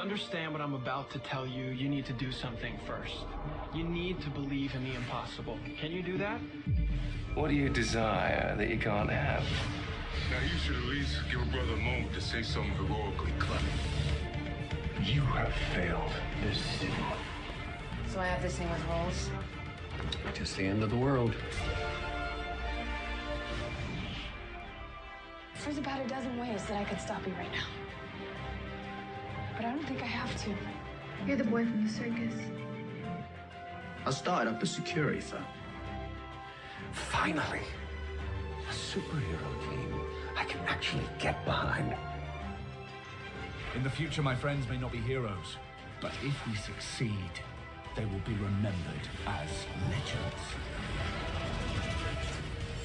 understand what I'm about to tell you, you need to do something first. You need to believe in the impossible. Can you do that? What do you desire that you can't have? Now you should at least give a brother a moment to say something heroically clever. You have failed this city. So I have this thing with roles? Just the end of the world. There's about a dozen ways that I could stop you right now. But I don't think I have to. You're the boy from the circus. I started up a security firm. Finally, a superhero team I can actually get behind. In the future, my friends may not be heroes, but if we succeed, they will be remembered as legends.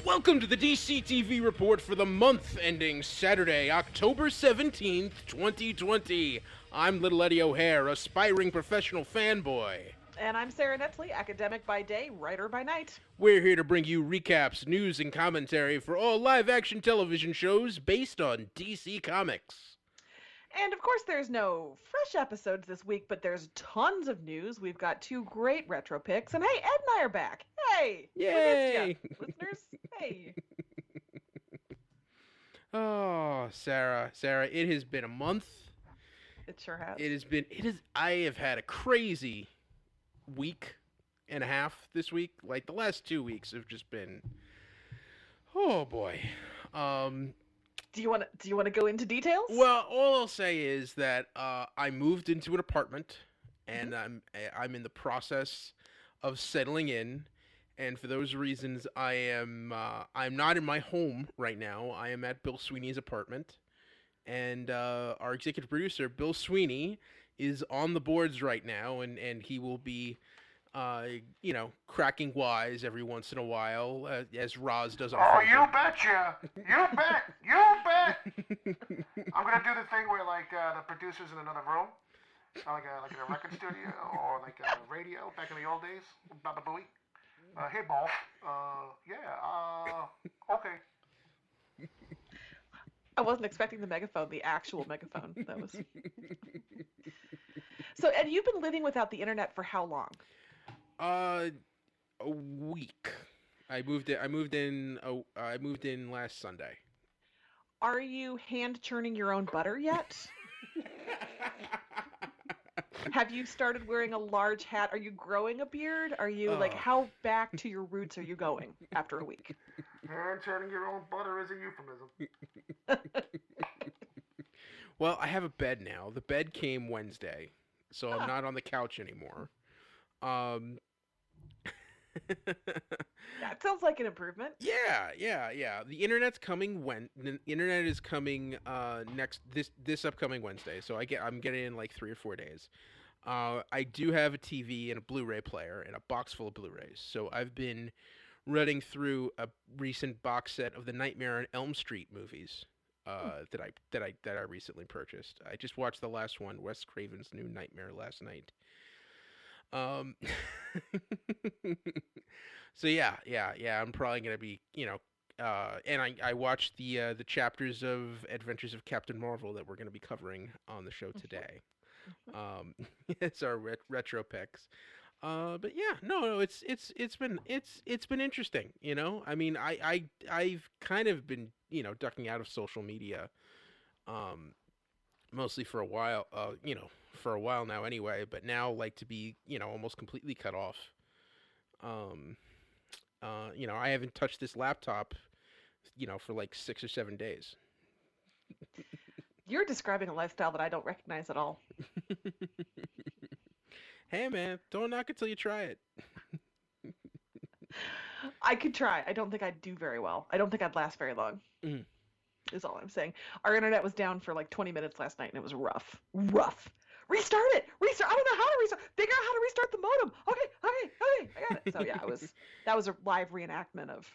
Welcome to the DC TV report for the month ending Saturday, October 17th, 2020. I'm Little Eddie O'Hare, aspiring professional fanboy. And I'm Sarah Netley, academic by day, writer by night. We're here to bring you recaps, news, and commentary for all live-action television shows based on DC Comics. And of course, there's no fresh episodes this week, but there's tons of news. We've got two great retro picks, and hey, Ed and I are back. Hey! Yay! Listeners, hey! Oh, Sarah, it has been a month. It sure has. I have had a crazy week and a half this week. Like, the last 2 weeks have just been, oh boy. Do you want to go into details? Well, all I'll say is that I moved into an apartment, and I'm in the process of settling in, and for those reasons, I'm not in my home right now. I am at Bill Sweeney's apartment, and our executive producer, Bill Sweeney, is on the boards right now, and he will be cracking wise every once in a while, as Roz does on Oh, Facebook. you betcha! You bet! You bet! I'm gonna do the thing where, like, the producer's in another room, like in a record studio or like a radio back in the old days, Baba Booey. Hey, boss. Okay. I wasn't expecting the megaphone, the actual megaphone. That was. So, Ed, you've been living without the internet for how long? A week. I moved in last Sunday. Are you hand churning your own butter yet? Have you started wearing a large hat? Are you growing a beard? Are you how back to your roots are you going after a week? And turning your own butter is a euphemism. Well, I have a bed now. The bed came Wednesday, so I'm not on the couch anymore. That sounds like an improvement. Yeah. The internet is coming this upcoming Wednesday. So I'm getting in like 3 or 4 days. I do have a TV and a Blu-ray player and a box full of Blu-rays. So I've been running through a recent box set of the Nightmare on Elm Street movies that I recently purchased. I just watched the last one, Wes Craven's New Nightmare, last night. So yeah, I'm probably gonna be, and I watched the chapters of Adventures of Captain Marvel that we're gonna be covering on the show today. It's our retro picks. But yeah, no, it's been interesting, I mean, I've kind of been, ducking out of social media, mostly for a while, now anyway, but now like to be, almost completely cut off. I haven't touched this laptop, for like 6 or 7 days. You're describing a lifestyle that I don't recognize at all. Hey man, don't knock it till you try it. I could try. I don't think I'd do very well. I don't think I'd last very long. Mm. Is all I'm saying. Our internet was down for like 20 minutes last night, and it was rough. Restart it. Restart. I don't know how to restart. Figure out how to restart the modem. Okay. I got it. So yeah, that was a live reenactment of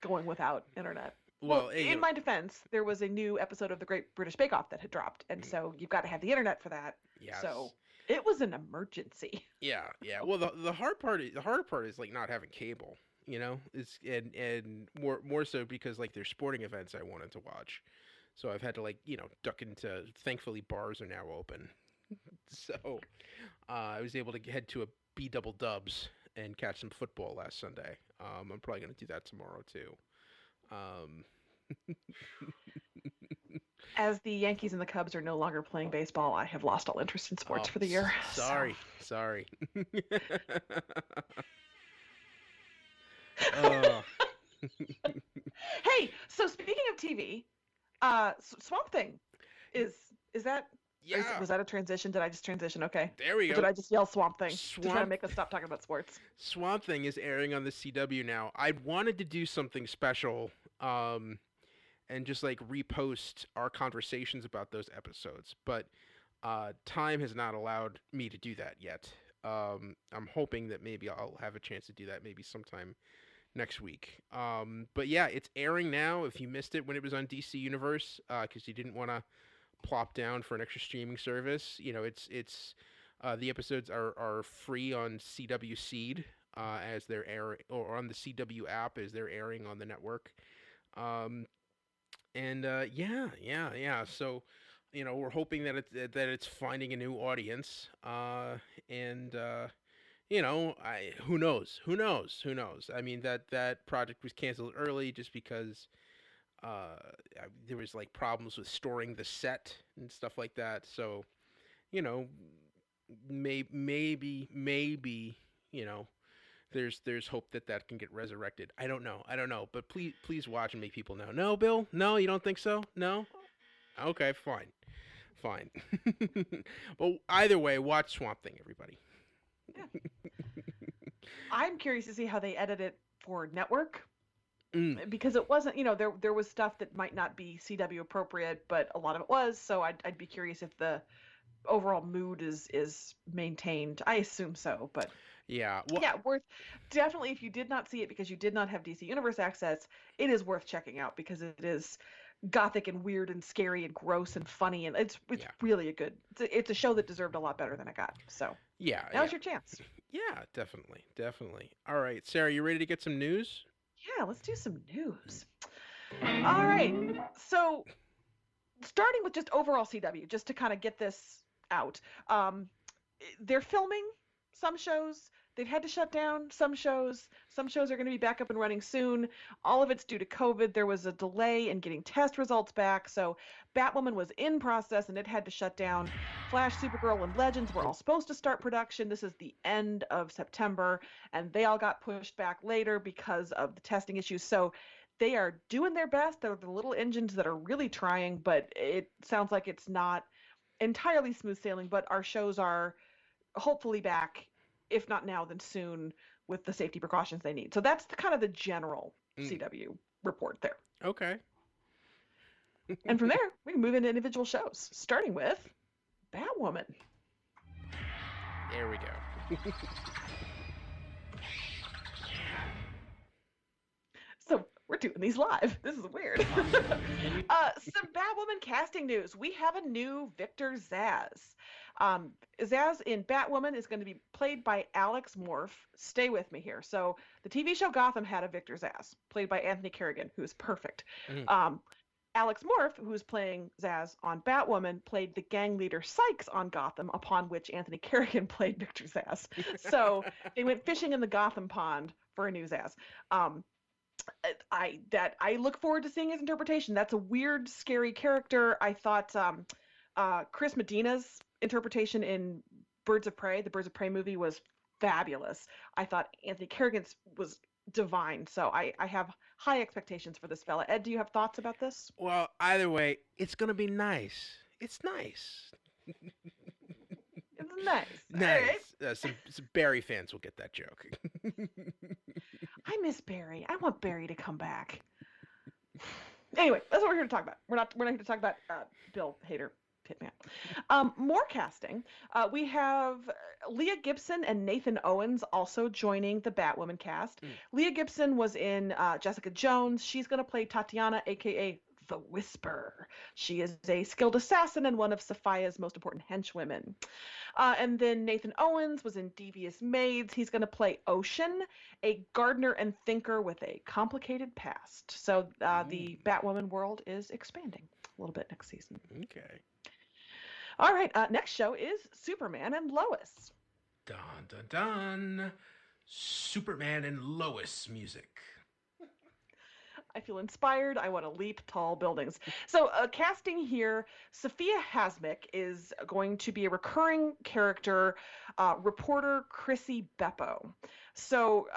going without internet. Well, in my defense, there was a new episode of The Great British Bake Off that had dropped, and so you've got to have the internet for that. Yes. So it was an emergency. Yeah. Well, the hard part is like not having cable. It's and more so because like there's sporting events I wanted to watch, so I've had to duck into. Thankfully, bars are now open. So I was able to head to a B double dubs and catch some football last Sunday. I'm probably going to do that tomorrow too. As the Yankees and the Cubs are no longer playing baseball, I have lost all interest in sports for the year. Sorry. Hey, so speaking of TV, Swamp Thing is that? Yeah. Was that a transition? Did I just transition? Okay. There we go. Or did I just yell Swamp Thing to try to make us stop talking about sports? Swamp Thing is airing on the CW now. I wanted to do something special, and just like repost our conversations about those episodes, but time has not allowed me to do that yet. I'm hoping that maybe I'll have a chance to do that maybe sometime next week. But yeah, it's airing now. If you missed it when it was on DC Universe, because you didn't want to plop down for an extra streaming service, it's the episodes are free on CW Seed as they're airing, or on the CW app as they're airing on the network. Yeah. So, we're hoping that it's finding a new audience. Who knows? I mean, that project was canceled early just because there was like problems with storing the set and stuff like that. So, maybe, there's hope that can get resurrected. I don't know. But please watch and make people know. No, Bill? No, you don't think so? No? Okay, fine. Well, either way, watch Swamp Thing, everybody. Yeah. I'm curious to see how they edit it for network. Because it wasn't, there was stuff that might not be CW appropriate, but a lot of it was. So I'd be curious if the overall mood is maintained. I assume so, but yeah, definitely, if you did not see it because you did not have DC Universe access, it is worth checking out because it is gothic and weird and scary and gross and funny, and it's really a good. It's a show that deserved a lot better than it got. So now's your chance. Yeah, definitely. All right, Sarah, you ready to get some news? Yeah, let's do some news. All right, so starting with just overall CW, just to kind of get this out, they're filming some shows. They've had to shut down some shows. Some shows are going to be back up and running soon. All of it's due to COVID. There was a delay in getting test results back. So Batwoman was in process and it had to shut down. Flash, Supergirl, and Legends were all supposed to start production. This is the end of September, and they all got pushed back later because of the testing issues. So they are doing their best. They're the little engines that are really trying, but it sounds like it's not entirely smooth sailing, but our shows are hopefully back, if not now, then soon, with the safety precautions they need. So that's kind of the general CW report there. Okay. And from there, we can move into individual shows, starting with Batwoman. There we go. So we're doing these live. This is weird. Some Batwoman casting news. We have a new Victor Zsasz. Zsasz in Batwoman is going to be played by Alex Morph. Stay with me here. So the TV show Gotham had a Victor Zsasz, played by Anthony Kerrigan, who is perfect. Alex Morph, who is playing Zsasz on Batwoman, played the gang leader Sykes on Gotham, upon which Anthony Kerrigan played Victor Zsasz. So they went fishing in the Gotham pond for a new Zsasz. I look forward to seeing his interpretation. That's a weird, scary character. I thought Chris Medina's interpretation in Birds of Prey, the Birds of Prey movie, was fabulous. I thought Anthony Kerrigan's was divine. So I have high expectations for this fella. Ed, do you have thoughts about this? Well, either way, it's going to be nice. It's nice. It's nice. Nice. Right. Some Barry fans will get that joke. I miss Barry. I want Barry to come back. Anyway, that's what we're here to talk about. We're not here to talk about Bill Hader, Pitman. More casting. We have Leah Gibson and Nathan Owens also joining the Batwoman cast. Leah Gibson was in Jessica Jones. She's going to play Tatiana, aka the Whisper. She is a skilled assassin and one of Sophia's most important henchwomen. And then Nathan Owens was in Devious Maids. He's going to play Ocean, a gardener and thinker with a complicated past. So the Batwoman world is expanding a little bit next season. Okay. All right, next show is Superman and Lois. Dun dun dun. Superman and Lois music. I feel inspired. I want to leap tall buildings. So, casting here, Sophia Hasmick is going to be a recurring character, reporter Chrissy Beppo. So,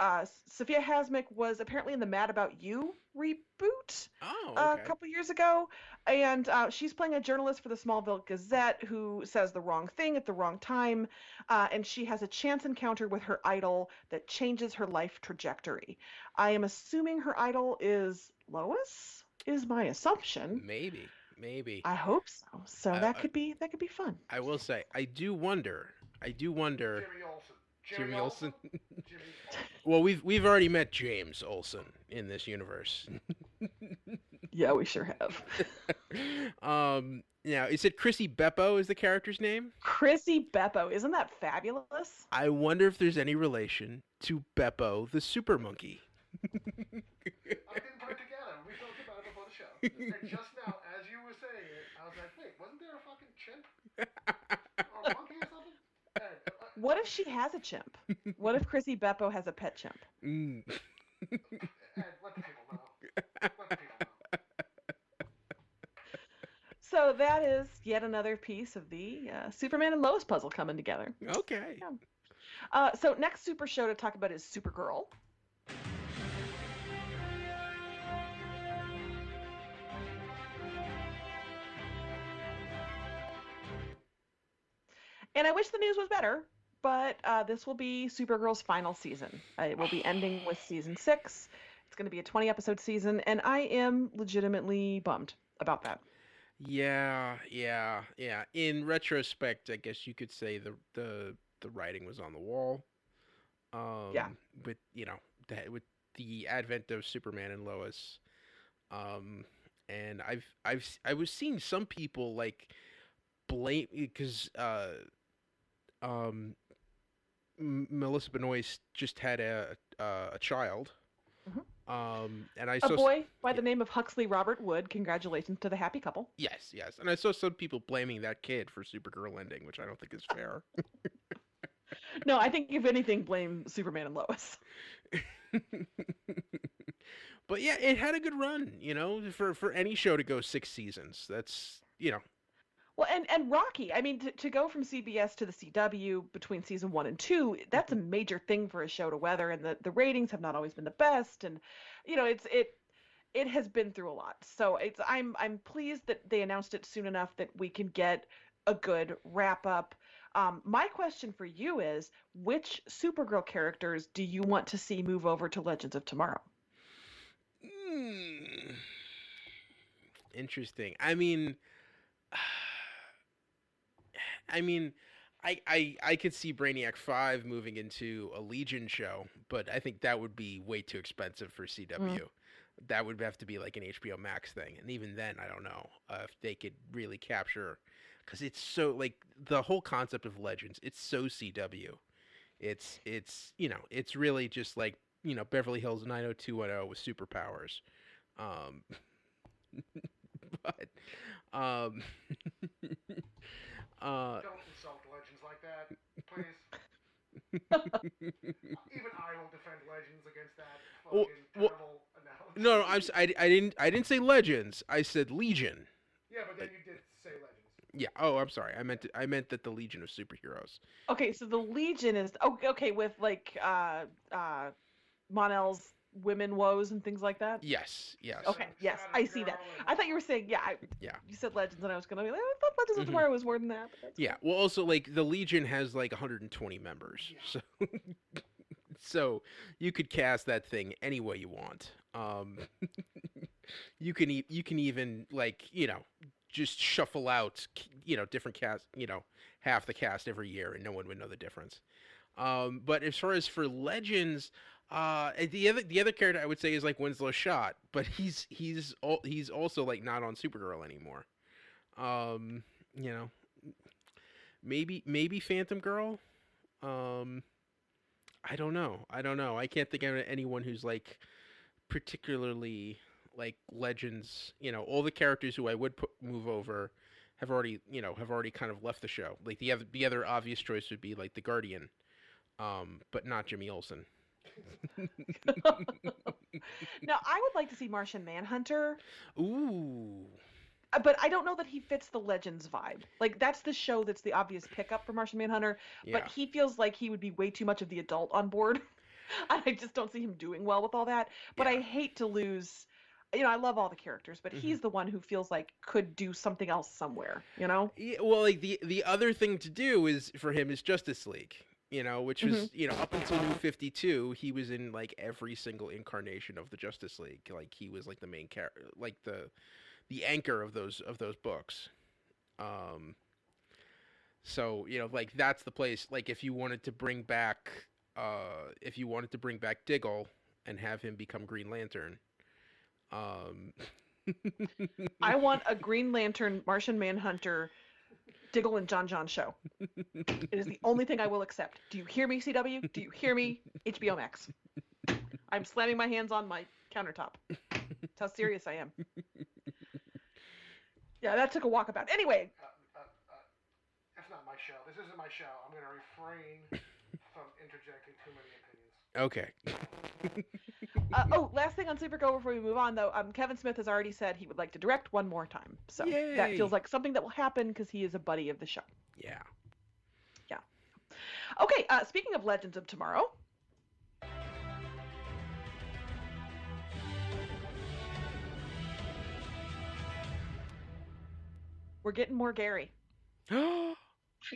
Sophia Hasmick was apparently in the Mad About You reboot a couple years ago, and she's playing a journalist for the Smallville Gazette who says the wrong thing at the wrong time, and she has a chance encounter with her idol that changes her life trajectory. I am assuming her idol is Lois, is my assumption. Maybe. I hope so. So that could be fun. I will say, I do wonder. Jimmy Olsen. Well, we've already met James Olsen in this universe. Yeah, we sure have. Now, is it Chrissy Beppo is the character's name? Chrissy Beppo. Isn't that fabulous? I wonder if there's any relation to Beppo the super monkey. I didn't put it together. We talked about it before the show. And just now, as you were saying it, I was like, wait, wasn't there a fucking chimp? Or a monkey or something? What if she has a chimp? What if Chrissy Beppo has a pet chimp? Ed, let the people know. Let the people know. So that is yet another piece of the Superman and Lois puzzle coming together. Okay. Yeah. So next super show to talk about is Supergirl. And I wish the news was better, but this will be Supergirl's final season. It will be ending with season 6. It's going to be a 20-episode season, and I am legitimately bummed about that. Yeah. In retrospect, I guess you could say the writing was on the wall. Yeah. With with the advent of Superman and Lois, and I was seeing some people like blame because Melissa Benoist just had a child. And I saw a boy by the name of Huxley Robert Wood. Congratulations to the happy couple. Yes. And I saw some people blaming that kid for Supergirl ending, which I don't think is fair. No, I think if anything, blame Superman and Lois. But yeah, it had a good run, for any show to go 6 seasons. That's, Well, and Rocky, I mean, to go from CBS to the CW between season 1 and 2, that's a major thing for a show to weather, and the ratings have not always been the best, and it has been through a lot. So I'm pleased that they announced it soon enough that we can get a good wrap up. My question for you is, which Supergirl characters do you want to see move over to Legends of Tomorrow? Interesting. I mean, I could see Brainiac 5 moving into a Legion show, but I think that would be way too expensive for CW. That would have to be like an HBO Max thing, and even then, I don't know if they could really capture, because it's so like the whole concept of Legends. It's so CW. It's it's really just like Beverly Hills 90210 with superpowers. But don't insult Legends like that, please. Even I will defend Legends against that fucking terrible analogy. No, I didn't say Legends. I said Legion. Yeah, but then you did say Legends. Yeah. Oh, I'm sorry. I meant that the Legion of Superheroes. Okay, so the Legion is okay with like Mon-El's women woes and things like that. Yes. Okay. Yes, I see that. I thought you were saying yeah. You said Legends, and I was gonna be like, I thought Legends of Tomorrow was more than that. But yeah. Well, also like the Legion has like 120 members, so so you could cast that thing any way you want. You can even like just shuffle out different cast, half the cast every year, and no one would know the difference. But as far as for Legends, the other character I would say is like Winslow Shot, but he's also like not on Supergirl anymore. Maybe Phantom Girl. I don't know. I can't think of anyone who's like particularly like Legends. All the characters who I would move over have already kind of left the show. Like the other obvious choice would be like the Guardian, but not Jimmy Olsen. Now, I would like to see Martian Manhunter. Ooh. But I don't know that he fits the Legends vibe. Like, that's the show that's the obvious pickup for Martian Manhunter, but he feels like he would be way too much of the adult on board. And I just don't see him doing well with all that. But I hate to lose... I love all the characters, but he's the one who feels like could do something else somewhere, Yeah, well, like, the other thing to do is, for him, is Justice League. Which was, up until New 52, he was in, like, every single incarnation of the Justice League. Like, he was, like, the main character, like, the anchor of those books. So, like, that's the place, like, if you wanted to bring back Diggle and have him become Green Lantern. I want a Green Lantern, Martian Manhunter, Diggle and John show. It is the only thing I will accept. Do you hear me, CW? Do you hear me, HBO Max? I'm slamming my hands on my countertop. That's how serious I am. Yeah, that took a walkabout. Anyway. It's not my show. This isn't my show. I'm going to refrain from interjecting too many opinions. Okay. Last thing on Supergirl before we move on, though. Kevin Smith has already said he would like to direct one more time. So that feels like something that will happen because he is a buddy of the show. Yeah. Yeah. Okay, speaking of Legends of Tomorrow. We're getting more Gary. I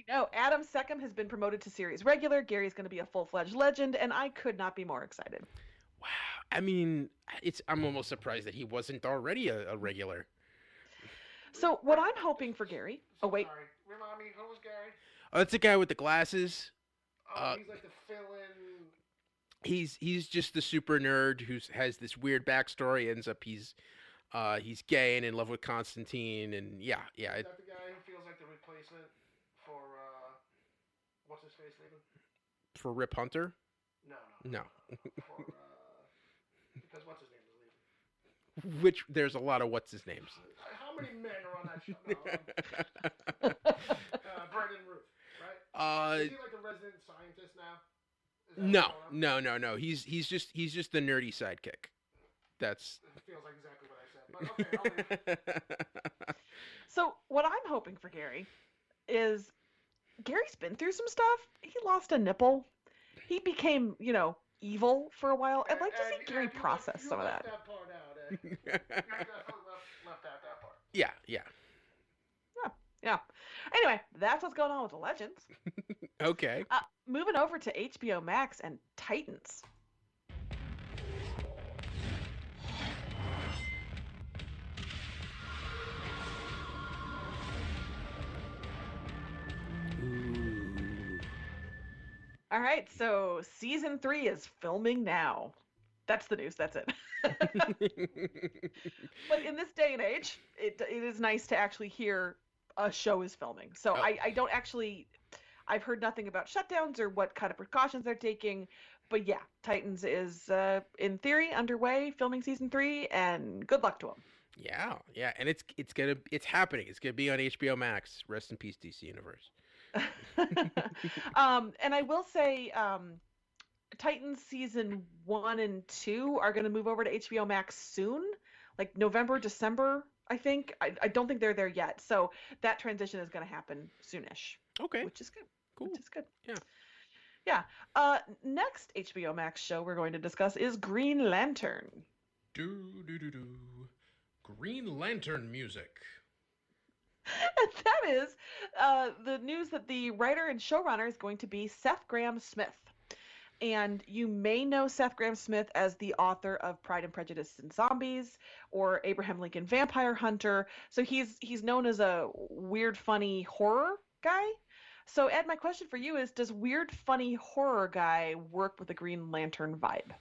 know. Adam Seckham has been promoted to series regular. Gary's going to be a full-fledged legend, and I could not be more excited. Wow. I mean, I'm almost surprised that he wasn't already a regular. So what I'm hoping for Gary... Oh, wait. Sorry. Remind me, who was Gary? Oh, that's the guy with the glasses. He's like the fill-in... He's just the super nerd who has this weird backstory. Ends up he's gay and in love with Constantine, and yeah. Is that the guy who feels like the replacement for what's his face leaving? For Rip Hunter? No. For because what's his name is leaving. Which there's a lot of what's his names. How many men are on that show? Brendan Ruth, right? Is he like a resident scientist now? No. He's just the nerdy sidekick. That's. It feels like exactly what I said. But okay, I'll leave. So what I'm hoping for Gary is Gary's been through some stuff. He lost a nipple. He became, evil for a while. I'd like to see Gary process some of that. That part out, You definitely left out that part. Yeah. Yeah. Anyway, that's what's going on with the Legends. Okay. Moving over to HBO Max and Titans. All right, so season 3 is filming now. That's the news. That's it. But in this day and age, it is nice to actually hear a show is filming. So I don't actually... I've heard nothing about shutdowns or what kind of precautions they're taking. But yeah, Titans is, in theory, underway, filming season 3, and good luck to them. Yeah, and it's happening. It's gonna be on HBO Max. Rest in peace, DC Universe. And I will say, Titans season 1 and 2 are going to move over to HBO Max soon, like November, December, I think. I don't think they're there yet, so that transition is going to happen soonish. Okay, which is good. Cool. Which is good. Yeah. Next HBO Max show we're going to discuss is Green Lantern. Green Lantern music. And that is the news that the writer and showrunner is going to be Seth Grahame-Smith. And you may know Seth Grahame-Smith as the author of Pride and Prejudice and Zombies or Abraham Lincoln Vampire Hunter. So he's known as a weird, funny horror guy. So Ed, my question for you is, does weird, funny horror guy work with the Green Lantern vibe?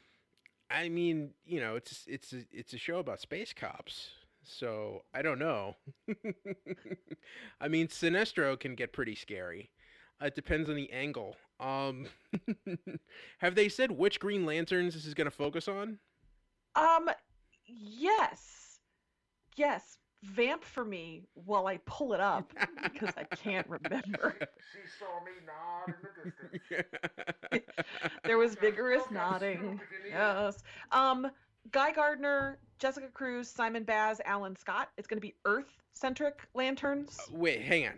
I mean, it's a show about space cops. So, I don't know. I mean, Sinestro can get pretty scary. It depends on the angle. Have they said which Green Lanterns this is going to focus on? Yes. vamp for me while I pull it up because I can't remember. She saw me nod in the distance. There was vigorous nodding. Yes. Guy Gardner, Jessica Cruz, Simon Baz, Alan Scott. It's going to be Earth-centric lanterns. Wait, hang on.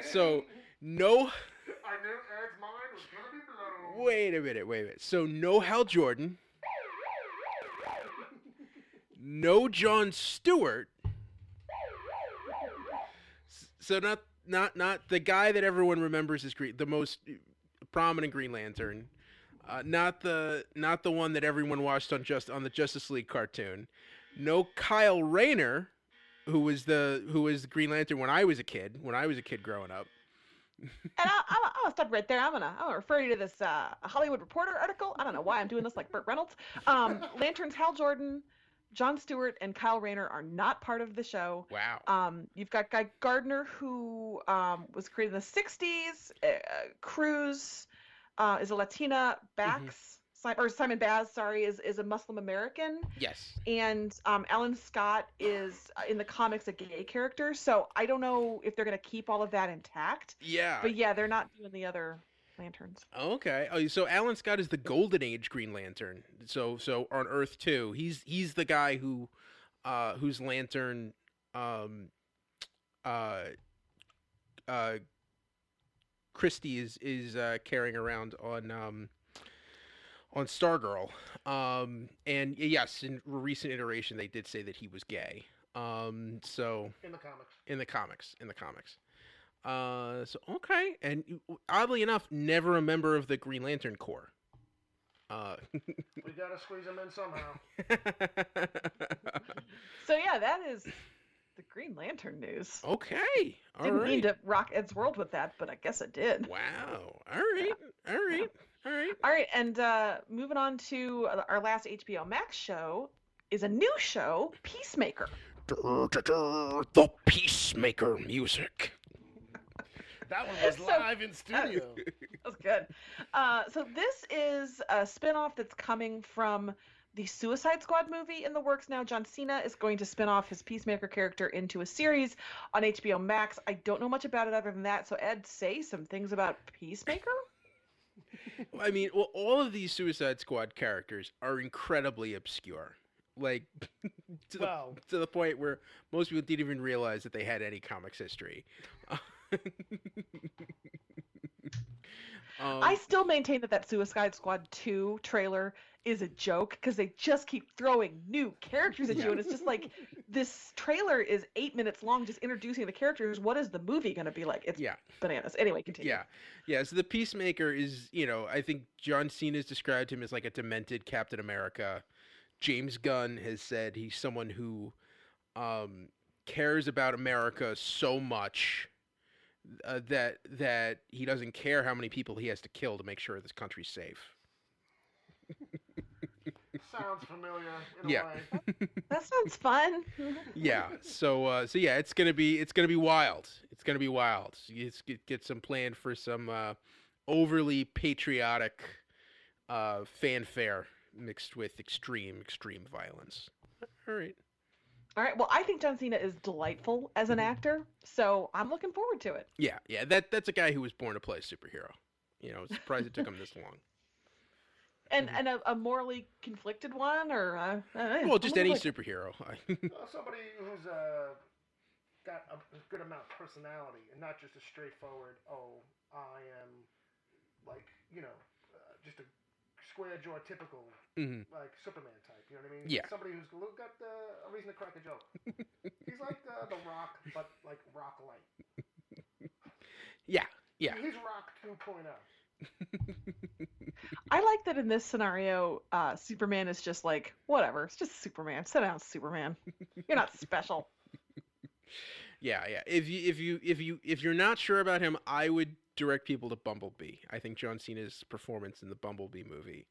So, no... I knew Ed's mind was going to be blown. Wait a minute. So, no Hal Jordan. No Jon Stewart. So not the guy that everyone remembers as the most prominent Green Lantern. Not the one that everyone watched on the Justice League cartoon. No Kyle Rayner, who was the Green Lantern when I was a kid growing up. And I'll stop right there. I'm gonna refer you to this Hollywood Reporter article. I don't know why I'm doing this like Burt Reynolds. Lanterns Hal Jordan, Jon Stewart, and Kyle Rayner are not part of the show. Wow. You've got Guy Gardner, who was created in the 60s. Cruz is a Latina. Simon Baz, is a Muslim American. Yes. And Alan Scott is, in the comics, a gay character. So I don't know if they're going to keep all of that intact. Yeah. But yeah, they're not doing the other lanterns. Okay. Oh, so Alan Scott is the Golden Age Green Lantern. So on Earth 2, he's the guy whose lantern Christie is carrying around on Stargirl. And yes, in a recent iteration they did say that he was gay. So in the comics. So okay, and oddly enough, never a member of the Green Lantern Corps. We gotta squeeze him in somehow. So yeah, that is the Green Lantern news. Okay, Didn't mean to rock Ed's world with that, but I guess it did. Wow. All right. And moving on to our last HBO Max show is a new show, Peacemaker. The Peacemaker music. That one was live in studio. That was good. So this is a spinoff that's coming from the Suicide Squad movie in the works now. John Cena is going to spin off his Peacemaker character into a series on HBO Max. I don't know much about it other than that. So Ed, say some things about Peacemaker. I mean, well, all of these Suicide Squad characters are incredibly obscure. Like, to the point where most people didn't even realize that they had any comics history. I still maintain that Suicide Squad 2 trailer is a joke because they just keep throwing new characters at you, and it's just like, this trailer is 8 minutes long just introducing the characters. What is the movie going to be like? It's bananas. Anyway, continue. Yeah, so the Peacemaker is, I think John Cena's described him as like a demented Captain America. James Gunn has said he's someone who cares about America so much that he doesn't care how many people he has to kill to make sure this country's safe. Sounds familiar in a way. That sounds fun. Yeah. So yeah, it's gonna be wild. It's gonna be wild. Let's get some planned for some overly patriotic fanfare mixed with extreme violence. All right. Well, I think John Cena is delightful as an actor, so I'm looking forward to it. Yeah. That's a guy who was born to play a superhero. I'm surprised it took him this long. And a morally conflicted one, or well, just any superhero. Somebody who's got a good amount of personality and not just a straightforward, I am just a square jaw typical like Superman type. You know what I mean? Yeah. Somebody who's got a reason to crack a joke. He's like the Rock, but like Rock light. Yeah. He's Rock 2.0. I like that in this scenario, Superman is just like, whatever, it's just Superman. Sit down, Superman. You're not special. Yeah. If you're not sure about him, I would direct people to Bumblebee. I think John Cena's performance in the Bumblebee movie,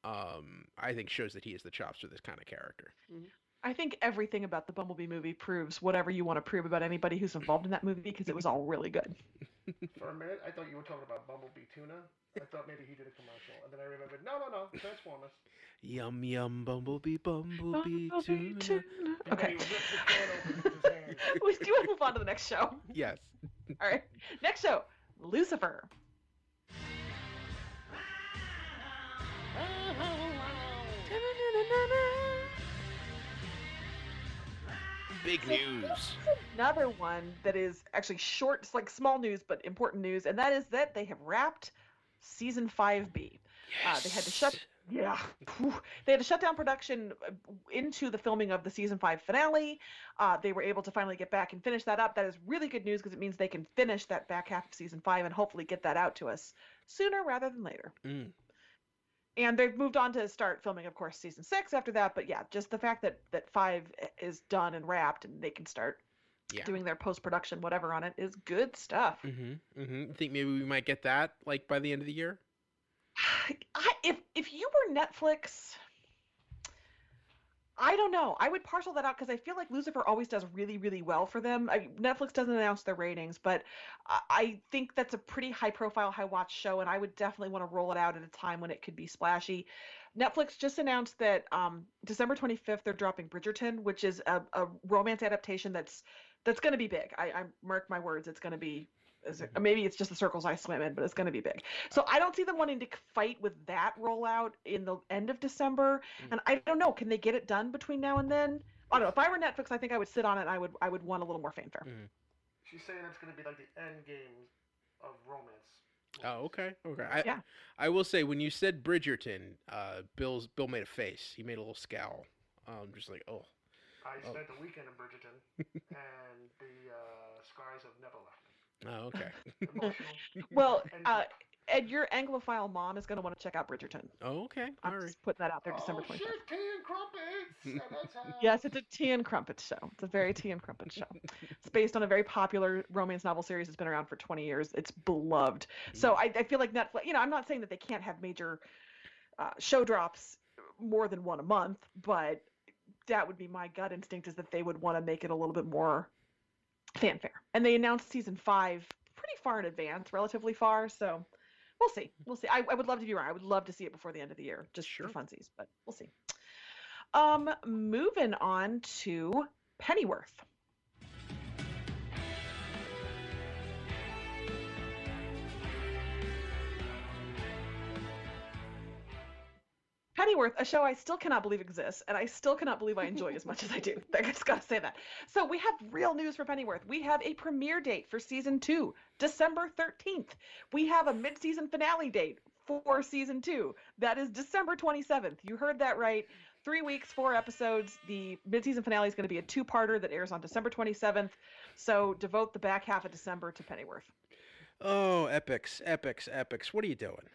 I think shows that he has the chops for this kind of character. I think everything about the Bumblebee movie proves whatever you want to prove about anybody who's involved in that movie, because it was all really good. For a minute, I thought you were talking about Bumblebee Tuna. I thought maybe he did a commercial, and then I remembered, no, Transformers. Yum, Bumblebee tuna. Okay. Do you want to move on to the next show? Yes. All right. Next show, Lucifer. Big news. Another one that is actually short, it's like small news, but important news, and that is that they have wrapped season 5B. Yes. They had to shut. Yeah, they had to shut down production into the filming of the season 5 finale. They were able to finally get back and finish that up. That is really good news because it means they can finish that back half of season 5 and hopefully get that out to us sooner rather than later. And they've moved on to start filming, of course, season 6 after that. But yeah, just the fact that 5 is done and wrapped and they can start doing their post-production, whatever on it, is good stuff. Think maybe we might get that like by the end of the year? If you were Netflix, I don't know. I would parcel that out because I feel like Lucifer always does really, really well for them. Netflix doesn't announce their ratings, but I think that's a pretty high-profile, high-watch show, and I would definitely want to roll it out at a time when it could be splashy. Netflix just announced that December 25th they're dropping Bridgerton, which is a romance adaptation that's going to be big. I mark my words, it's going to be. Maybe it's just the circles I swim in, but it's going to be big. So I don't see them wanting to fight with that rollout in the end of December. And I don't know, can they get it done between now and then? I don't know. If I were Netflix, I think I would sit on it and I would want a little more fanfare. She's saying it's going to be like the end game of romance. Oh, okay. I will say, when you said Bridgerton, Bill made a face. He made a little scowl. Just like, oh. I spent the weekend in Bridgerton, and the scars have never left me. Oh, okay. Well, Ed, your Anglophile mom is going to want to check out Bridgerton. Oh, okay. I'm just putting that out there, December 25th. Shit, tea and crumpets! Yes, it's a tea and crumpets show. It's a very tea and crumpets show. It's based on a very popular romance novel series that's been around for 20 years. It's beloved. So I feel like Netflix, I'm not saying that they can't have major show drops more than one a month, but that would be my gut instinct, is that they would want to make it a little bit more fanfare. And they announced season 5 pretty far in advance, relatively far, so we'll see. I would love to be wrong. I would love to see it before the end of the year, just for funsies, but we'll see. Moving on to Pennyworth. Pennyworth, a show I still cannot believe exists, and I still cannot believe I enjoy as much as I do. I just gotta say that. So we have real news for Pennyworth. We have a premiere date for season 2, December 13th. We have a mid-season finale date for season 2. That is December 27th. You heard that right. 3 weeks, 4 episodes. The mid-season finale is going to be a 2-parter that airs on December 27th. So devote the back half of December to Pennyworth. Oh, epics. What are you doing?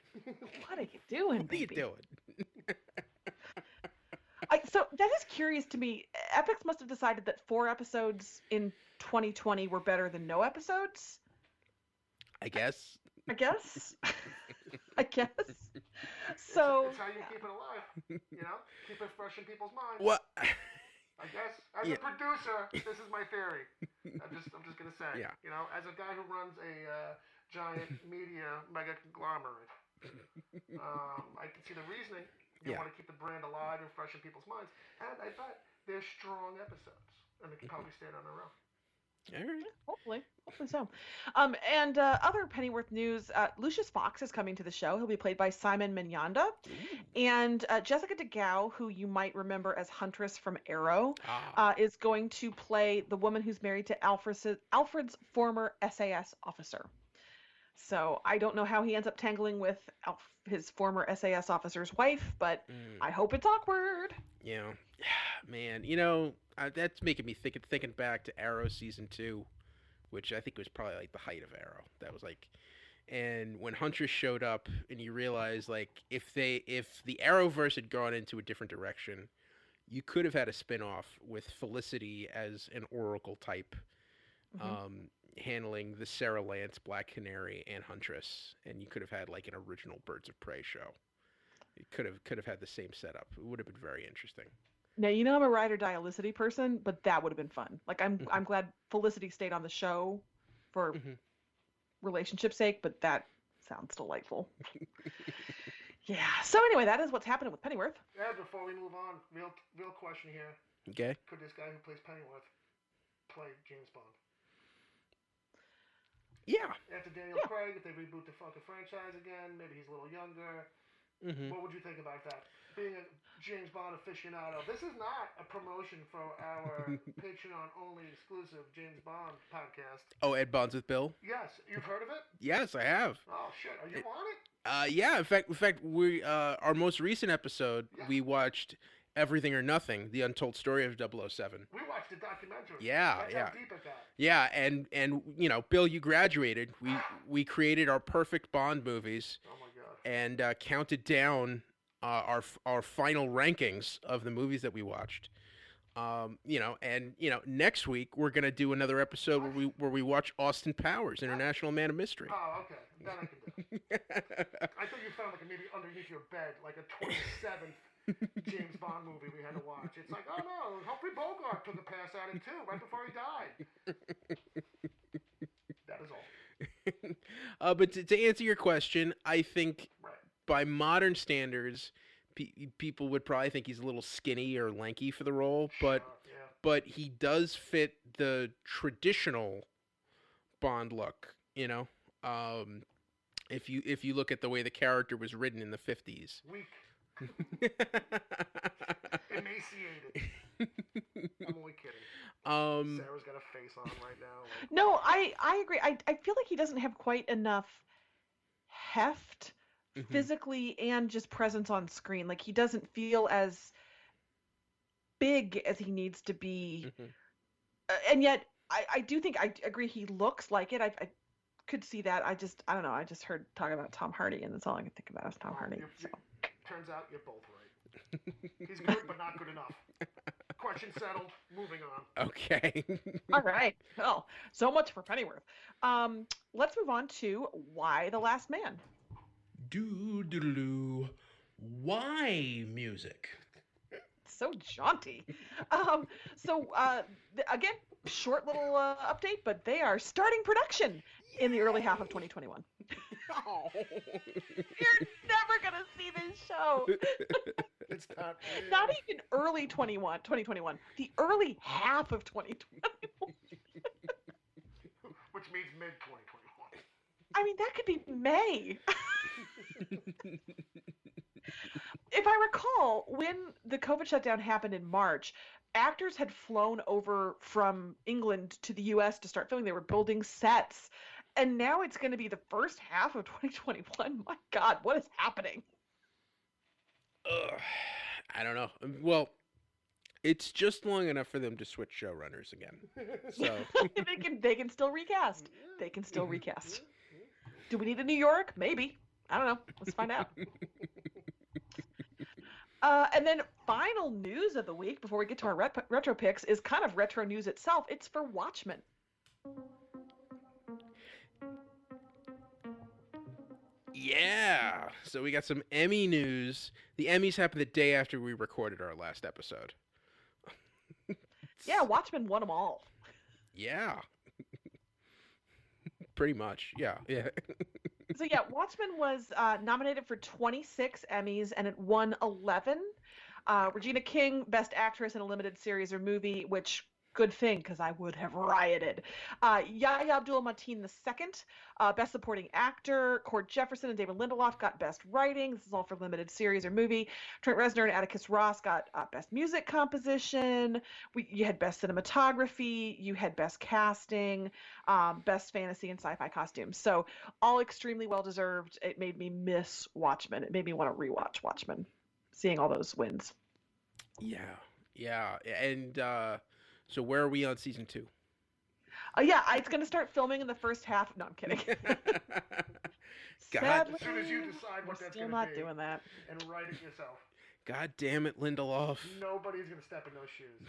What are you doing, baby? What are you doing? So that is curious to me. Epix must have decided that 4 episodes in 2020 were better than no episodes. I guess. I guess. So. It's how you keep it alive. Keep it fresh in people's minds. What? I guess as a producer, this is my theory. I'm just gonna say. Yeah. As a guy who runs a giant media mega conglomerate, I can see the reasoning. You want to keep the brand alive and fresh in people's minds, and I bet they're strong episodes, and they can probably stand on their own. All right. Hopefully so. And other Pennyworth news: Lucius Fox is coming to the show. He'll be played by Simon Mignonda, and Jessica DeGao, who you might remember as Huntress from Arrow, is going to play the woman who's married to Alfred's former SAS officer. So I don't know how he ends up tangling with his former SAS officer's wife, but I hope it's awkward. Yeah, man. That's making me thinking back to Arrow season 2, which I think was probably like the height of Arrow. That was like, and when Huntress showed up, and you realize like if the Arrowverse had gone into a different direction, you could have had a spinoff with Felicity as an Oracle type. Handling the Sarah Lance, Black Canary, and Huntress, and you could have had like an original Birds of Prey show. It could have had the same setup. It would have been very interesting. Now I'm a ride or die Felicity person, but that would have been fun. Like I'm glad Felicity stayed on the show for relationship's sake, but that sounds delightful. Yeah. So anyway, that is what's happening with Pennyworth. Yeah. Before we move on, real question here. Okay. Could this guy who plays Pennyworth play James Bond? Yeah. After Daniel Craig, if they reboot the fucking franchise again, maybe he's a little younger. Mm-hmm. What would you think about that? Being a James Bond aficionado, this is not a promotion for our Patreon-only exclusive James Bond podcast. Oh, Ed Bonds with Bill? Yes, you've heard of it? Yes, I have. Oh shit, are you on it? Yeah. In fact, we our most recent episode, we watched Everything or Nothing: The Untold Story of 007. We watched the documentary. Yeah, That's yeah. how deep it got. Yeah, and you know, Bill, you graduated. We created our perfect Bond movies. Oh my god. And counted down our final rankings of the movies that we watched. You know, and you know, next week we're gonna do another episode where we watch Austin Powers, International Man of Mystery. Oh, okay. Then I can do it. I thought you found like maybe underneath your bed, like a 27th James Bond movie we had to watch. It's like, oh no, Humphrey Bogart took a pass at it too, right before he died. That is all. But to answer your question, I think by modern standards, people would probably think he's a little skinny or lanky for the role, but he does fit the traditional Bond look. You know, if you look at the way the character was written in the 50s. Weak. Emaciated. I'm only kidding. Sarah's got a face on right now. Like... No, I agree. I feel like he doesn't have quite enough heft physically and just presence on screen. Like he doesn't feel as big as he needs to be. And yet I do think I agree he looks like it. I could see that. I don't know. I just heard talking about Tom Hardy and that's all I could think about is Tom Hardy. So. Turns out you're both right. He's good, but not good enough. Question settled. Moving on. Okay. All right. Well, so much for Pennyworth. Let's move on to Why the Last Man. Do why music? So jaunty. Again, short little update, but they are starting production in the early half of 2021. Oh. You're never gonna see this show. It's not even early 2021. The early half of 2021. Which means mid 2021. I mean, that could be May. If I recall, when the COVID shutdown happened in March, actors had flown over from England to the U.S. to start filming. They were building sets. And now it's going to be the first half of 2021. My God, what is happening? I don't know. Well, it's just long enough for them to switch showrunners again. So they can still recast. They can still recast. Do we need a New York? Maybe. I don't know. Let's find out. And then final news of the week before we get to our retro picks is kind of retro news itself. It's for Watchmen. Yeah. So we got some Emmy news. The Emmys happened the day after we recorded our last episode. Yeah, Watchmen won them all. Yeah. Pretty much. Yeah. So yeah, Watchmen was nominated for 26 Emmys and it won 11. Regina King, Best Actress in a Limited Series or Movie, which good thing because I would have rioted. Yahya Abdul-Mateen II, Best Supporting Actor. Cord Jefferson and David Lindelof got Best Writing. This is all for Limited Series or Movie. Trent Reznor and Atticus Ross got Best Music Composition. You had Best Cinematography. You had Best Casting, Best Fantasy and Sci-Fi Costumes. So all extremely well deserved. It made me miss Watchmen. It made me want to rewatch Watchmen, seeing all those wins. Yeah, and so where are we on season 2? Yeah, it's going to start filming in the first half. No, I'm kidding. Sadly, as soon as you decide what that's going to be. Still not doing that. And write it yourself. God damn it, Lindelof. Nobody's going to step in those shoes.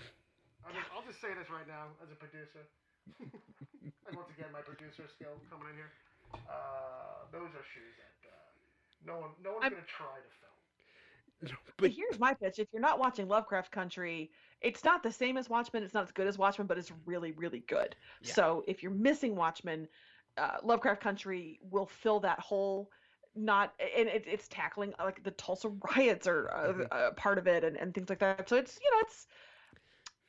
I'll just say this right now as a producer. And once again, my producer skill coming in here. Those are shoes that no one's going to try to film. But here's my pitch. If you're not watching Lovecraft Country, it's not the same as Watchmen. It's not as good as Watchmen, but it's really, really good. Yeah. So if you're missing Watchmen, Lovecraft Country will fill that hole. It's tackling like the Tulsa riots are part of it and things like that. So it's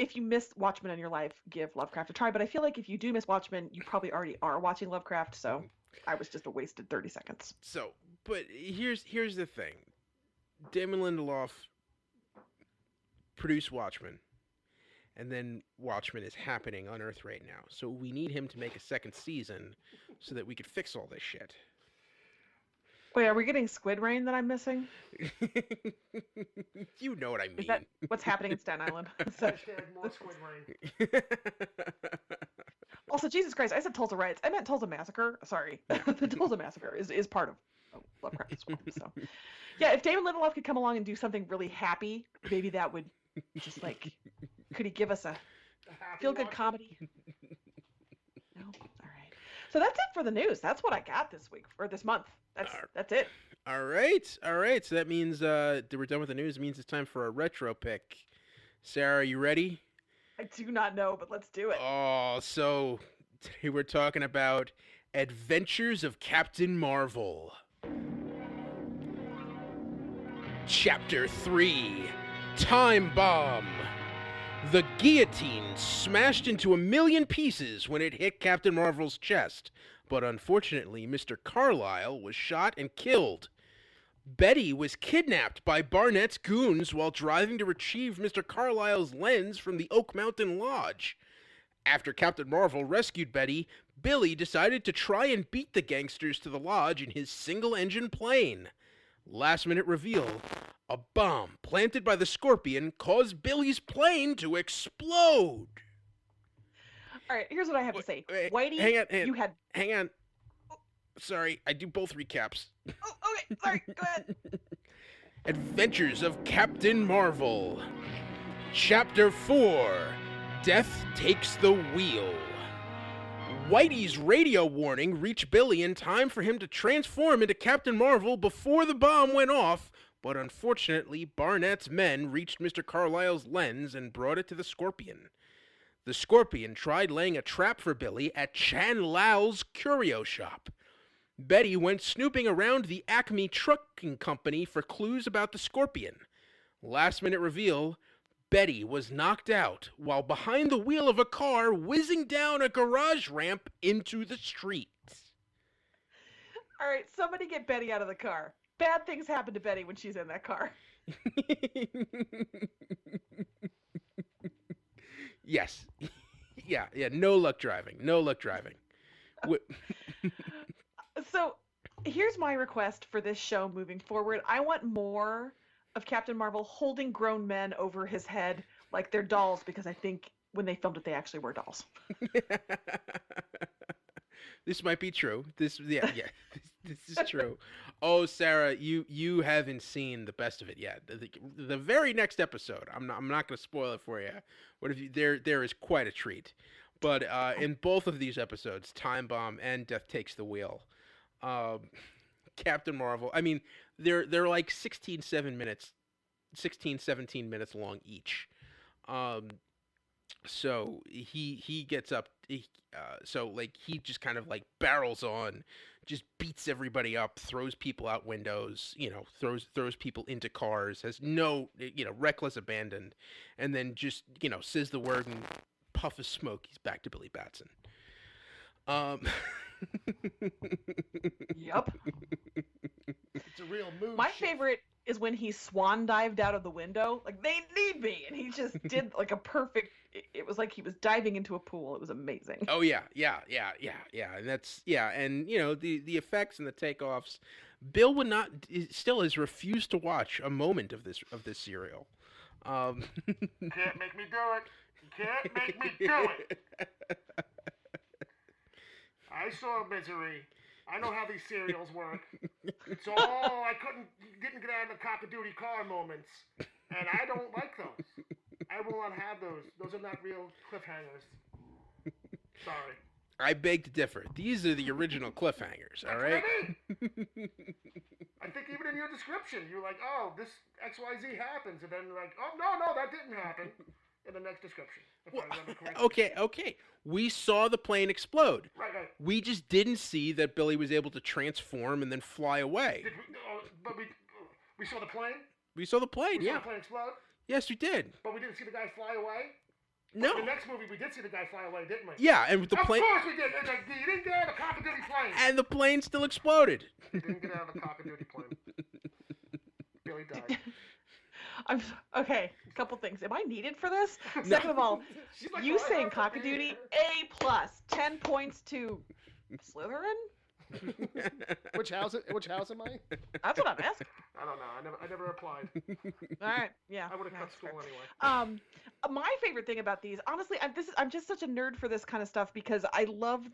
if you missed Watchmen in your life, give Lovecraft a try. But I feel like if you do miss Watchmen, you probably already are watching Lovecraft. So I was just a wasted 30 seconds. So, but here's the thing. Damon Lindelof produced Watchmen, and then Watchmen is happening on Earth right now. So we need him to make a second season so that we could fix all this shit. Wait, are we getting Squid Rain that I'm missing? You know what I mean. Is that what's happening in Staten Island? More Squid Rain. Also, Jesus Christ, I said Tulsa Riots. I meant Tulsa Massacre. Sorry. The Tulsa Massacre is part of Lovecraft as well. So, yeah, if Damon Lindelof could come along and do something really happy, maybe that would just like, could he give us a feel-good comedy? No? All right. So that's it for the news. That's what I got this week, or this month. That's it. All right. So that means we're done with the news. It means it's time for a retro pick. Sarah, are you ready? I do not know, but let's do it. Oh, so today we're talking about Adventures of Captain Marvel. Chapter 3, Time Bomb. The guillotine smashed into a million pieces when it hit Captain Marvel's chest, but unfortunately, Mr. Carlyle was shot and killed. Betty was kidnapped by Barnett's goons while driving to retrieve Mr. Carlyle's lens from the Oak Mountain Lodge. After Captain Marvel rescued Betty, Billy decided to try and beat the gangsters to the lodge in his single-engine plane. Last-minute reveal, a bomb planted by the Scorpion caused Billy's plane to explode. All right, here's what I have to say. Wait, Whitey, you had... Hang on. Sorry, I do both recaps. Oh, okay, sorry, go ahead. Adventures of Captain Marvel. Chapter 4, Death Takes the Wheel. Whitey's radio warning reached Billy in time for him to transform into Captain Marvel before the bomb went off, but unfortunately, Barnett's men reached Mr. Carlyle's lens and brought it to the Scorpion. The Scorpion tried laying a trap for Billy at Chan Lao's curio shop. Betty went snooping around the Acme Trucking Company for clues about the Scorpion. Last-minute reveal, Betty was knocked out while behind the wheel of a car whizzing down a garage ramp into the street. All right, somebody get Betty out of the car. Bad things happen to Betty when she's in that car. Yes. Yeah, no luck driving. So, here's my request for this show moving forward. I want more of Captain Marvel holding grown men over his head like they're dolls, because I think when they filmed it, they actually were dolls. This might be true. This is true. Oh, Sarah, you haven't seen the best of it yet. The very next episode, I'm not going to spoil it for you. What if you there is quite a treat. But in both of these episodes, Time Bomb and Death Takes the Wheel, Captain Marvel, I mean, they're like 17 minutes long each. So he gets up, so like he just kind of like barrels on, just beats everybody up, throws people out windows, throws people into cars, has no, reckless abandon, and then just, says the word and puff of smoke, he's back to Billy Batson. Yep. It's a real move. My favorite is when he swan dived out of the window. Like, they need me, and he just did like a perfect. It was like he was diving into a pool. It was amazing. Oh yeah, and that's and the effects and the takeoffs. Bill still has refused to watch a moment of this serial. Can't make me do it. You can't make me do it. I saw Misery. I know how these serials work. So I didn't get out of the cock-a-doodle car moments, and I don't like those. I will not have those. Those are not real cliffhangers. Sorry. I beg to differ. These are the original cliffhangers, all right? I think even in your description, you're like, oh, this XYZ happens, and then you're like, oh, no, that didn't happen in the next description. Well, okay. We saw the plane explode. Right. We just didn't see that Billy was able to transform and then fly away. But we saw the plane? We saw the plane, We saw the plane explode? Yes, we did. But we didn't see the guy fly away? No. The next movie, we did see the guy fly away, didn't we? Yeah, and the plane. Of course we did. And you didn't get out of the cock-a-doodle plane. And the plane still exploded. He didn't get out of the cock-a-doodle plane. Billy died. Okay, a couple things. Am I needed for this? Second of all, like, you saying cockadoodie, A+, 10 points to Slytherin? Which house am I? That's what I'm asking. I don't know. I never applied. All right, yeah. I would have cut school anyway. My favorite thing about these, honestly, I'm just such a nerd for this kind of stuff because I love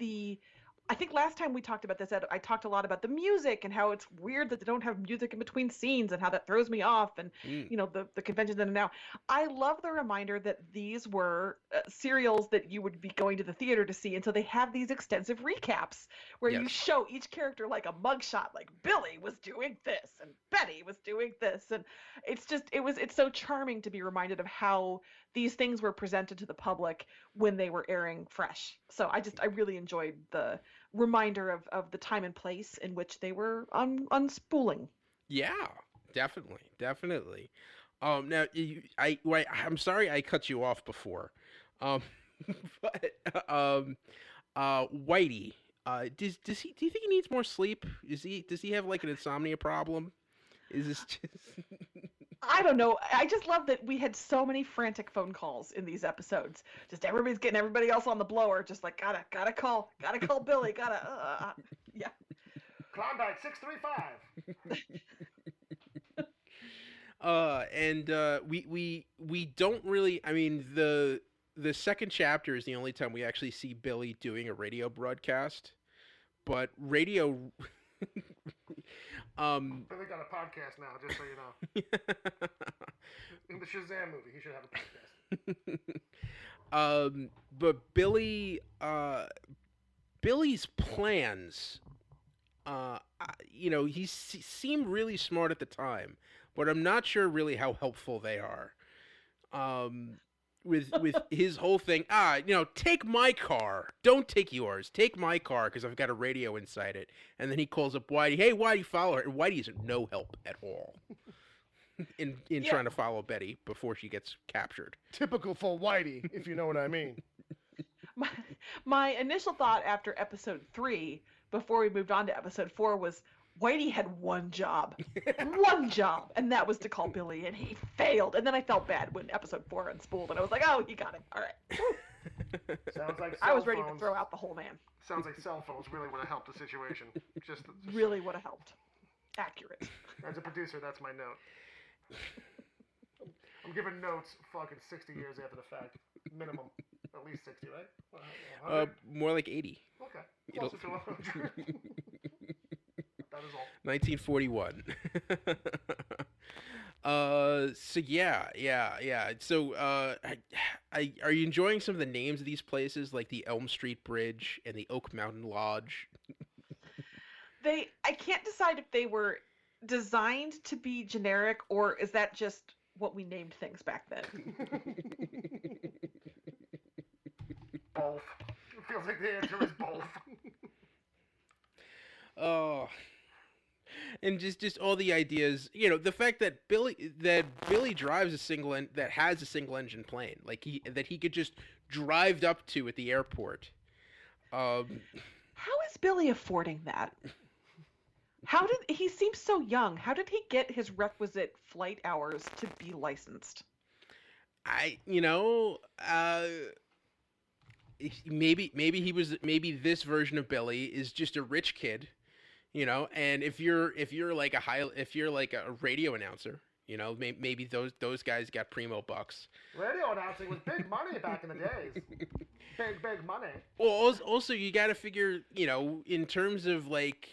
I think last time we talked about this, I talked a lot about the music and how it's weird that they don't have music in between scenes and how that throws me off and, the conventions in and out. I love the reminder that these were serials that you would be going to the theater to see. And so they have these extensive recaps where you show each character like a mugshot, like Billy was doing this and Betty was doing this. And it's so charming to be reminded of how these things were presented to the public when they were airing fresh. So I really enjoyed the reminder of the time and place in which they were unspooling. Yeah, definitely. Now I'm sorry I cut you off before, but Whitey, do you think he needs more sleep? Does he have like an insomnia problem? Is this just? I don't know. I just love that we had so many frantic phone calls in these episodes. Just everybody's getting everybody else on the blower. Just like gotta call Billy. Yeah. Klondike 635. We don't really. I mean, the second chapter is the only time we actually see Billy doing a radio broadcast, but radio. Billy got a podcast now, just so you know. In the Shazam movie, he should have a podcast. But Billy's plans, he seemed really smart at the time, but I'm not sure really how helpful they are. With his whole thing, take my car, don't take yours, take my car because I've got a radio inside it. And then he calls up Whitey, hey Whitey, follow her. And Whitey is no help at all in trying to follow Betty before she gets captured. Typical for Whitey, if you know what I mean. My initial thought after episode 3, before we moved on to episode 4, was Whitey had one job, and that was to call Billy, and he failed. And then I felt bad when episode 4 unspooled, and I was like, oh, he got it. All right. Sounds like I was ready to throw out the whole man. Sounds like cell phones really would have helped the situation. Just really would have helped. Accurate. As a producer, that's my note. I'm giving notes fucking 60 years after the fact. Minimum. At least 60, right? More like 80. Okay. Closer to 100. That is all. 1941. So yeah. So, are you enjoying some of the names of these places, like the Elm Street Bridge and the Oak Mountain Lodge? I can't decide if they were designed to be generic, or is that just what we named things back then? Both. It feels like the answer is both. Oh. And just all the ideas, the fact that Billy drives has a single engine plane, like he could just drive up to at the airport. How is Billy affording that? He seems so young. How did he get his requisite flight hours to be licensed? Maybe this version of Billy is just a rich kid. And if you're like a radio announcer, maybe those guys got primo bucks. Radio announcing was big money back in the days. Big money. Well, also you got to figure, in terms of like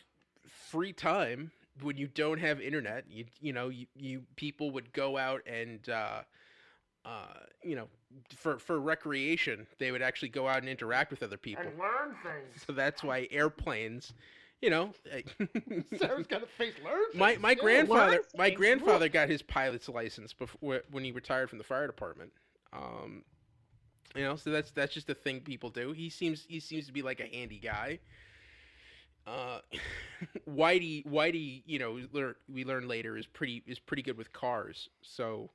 free time when you don't have internet, you people would go out and for recreation, they would actually go out and interact with other people and learn things. So that's why airplanes. Sarah's got a face learn. My grandfather got his pilot's license before when he retired from the fire department. So that's just a thing people do. He seems to be like a handy guy. Whitey, we learn later is pretty good with cars. So,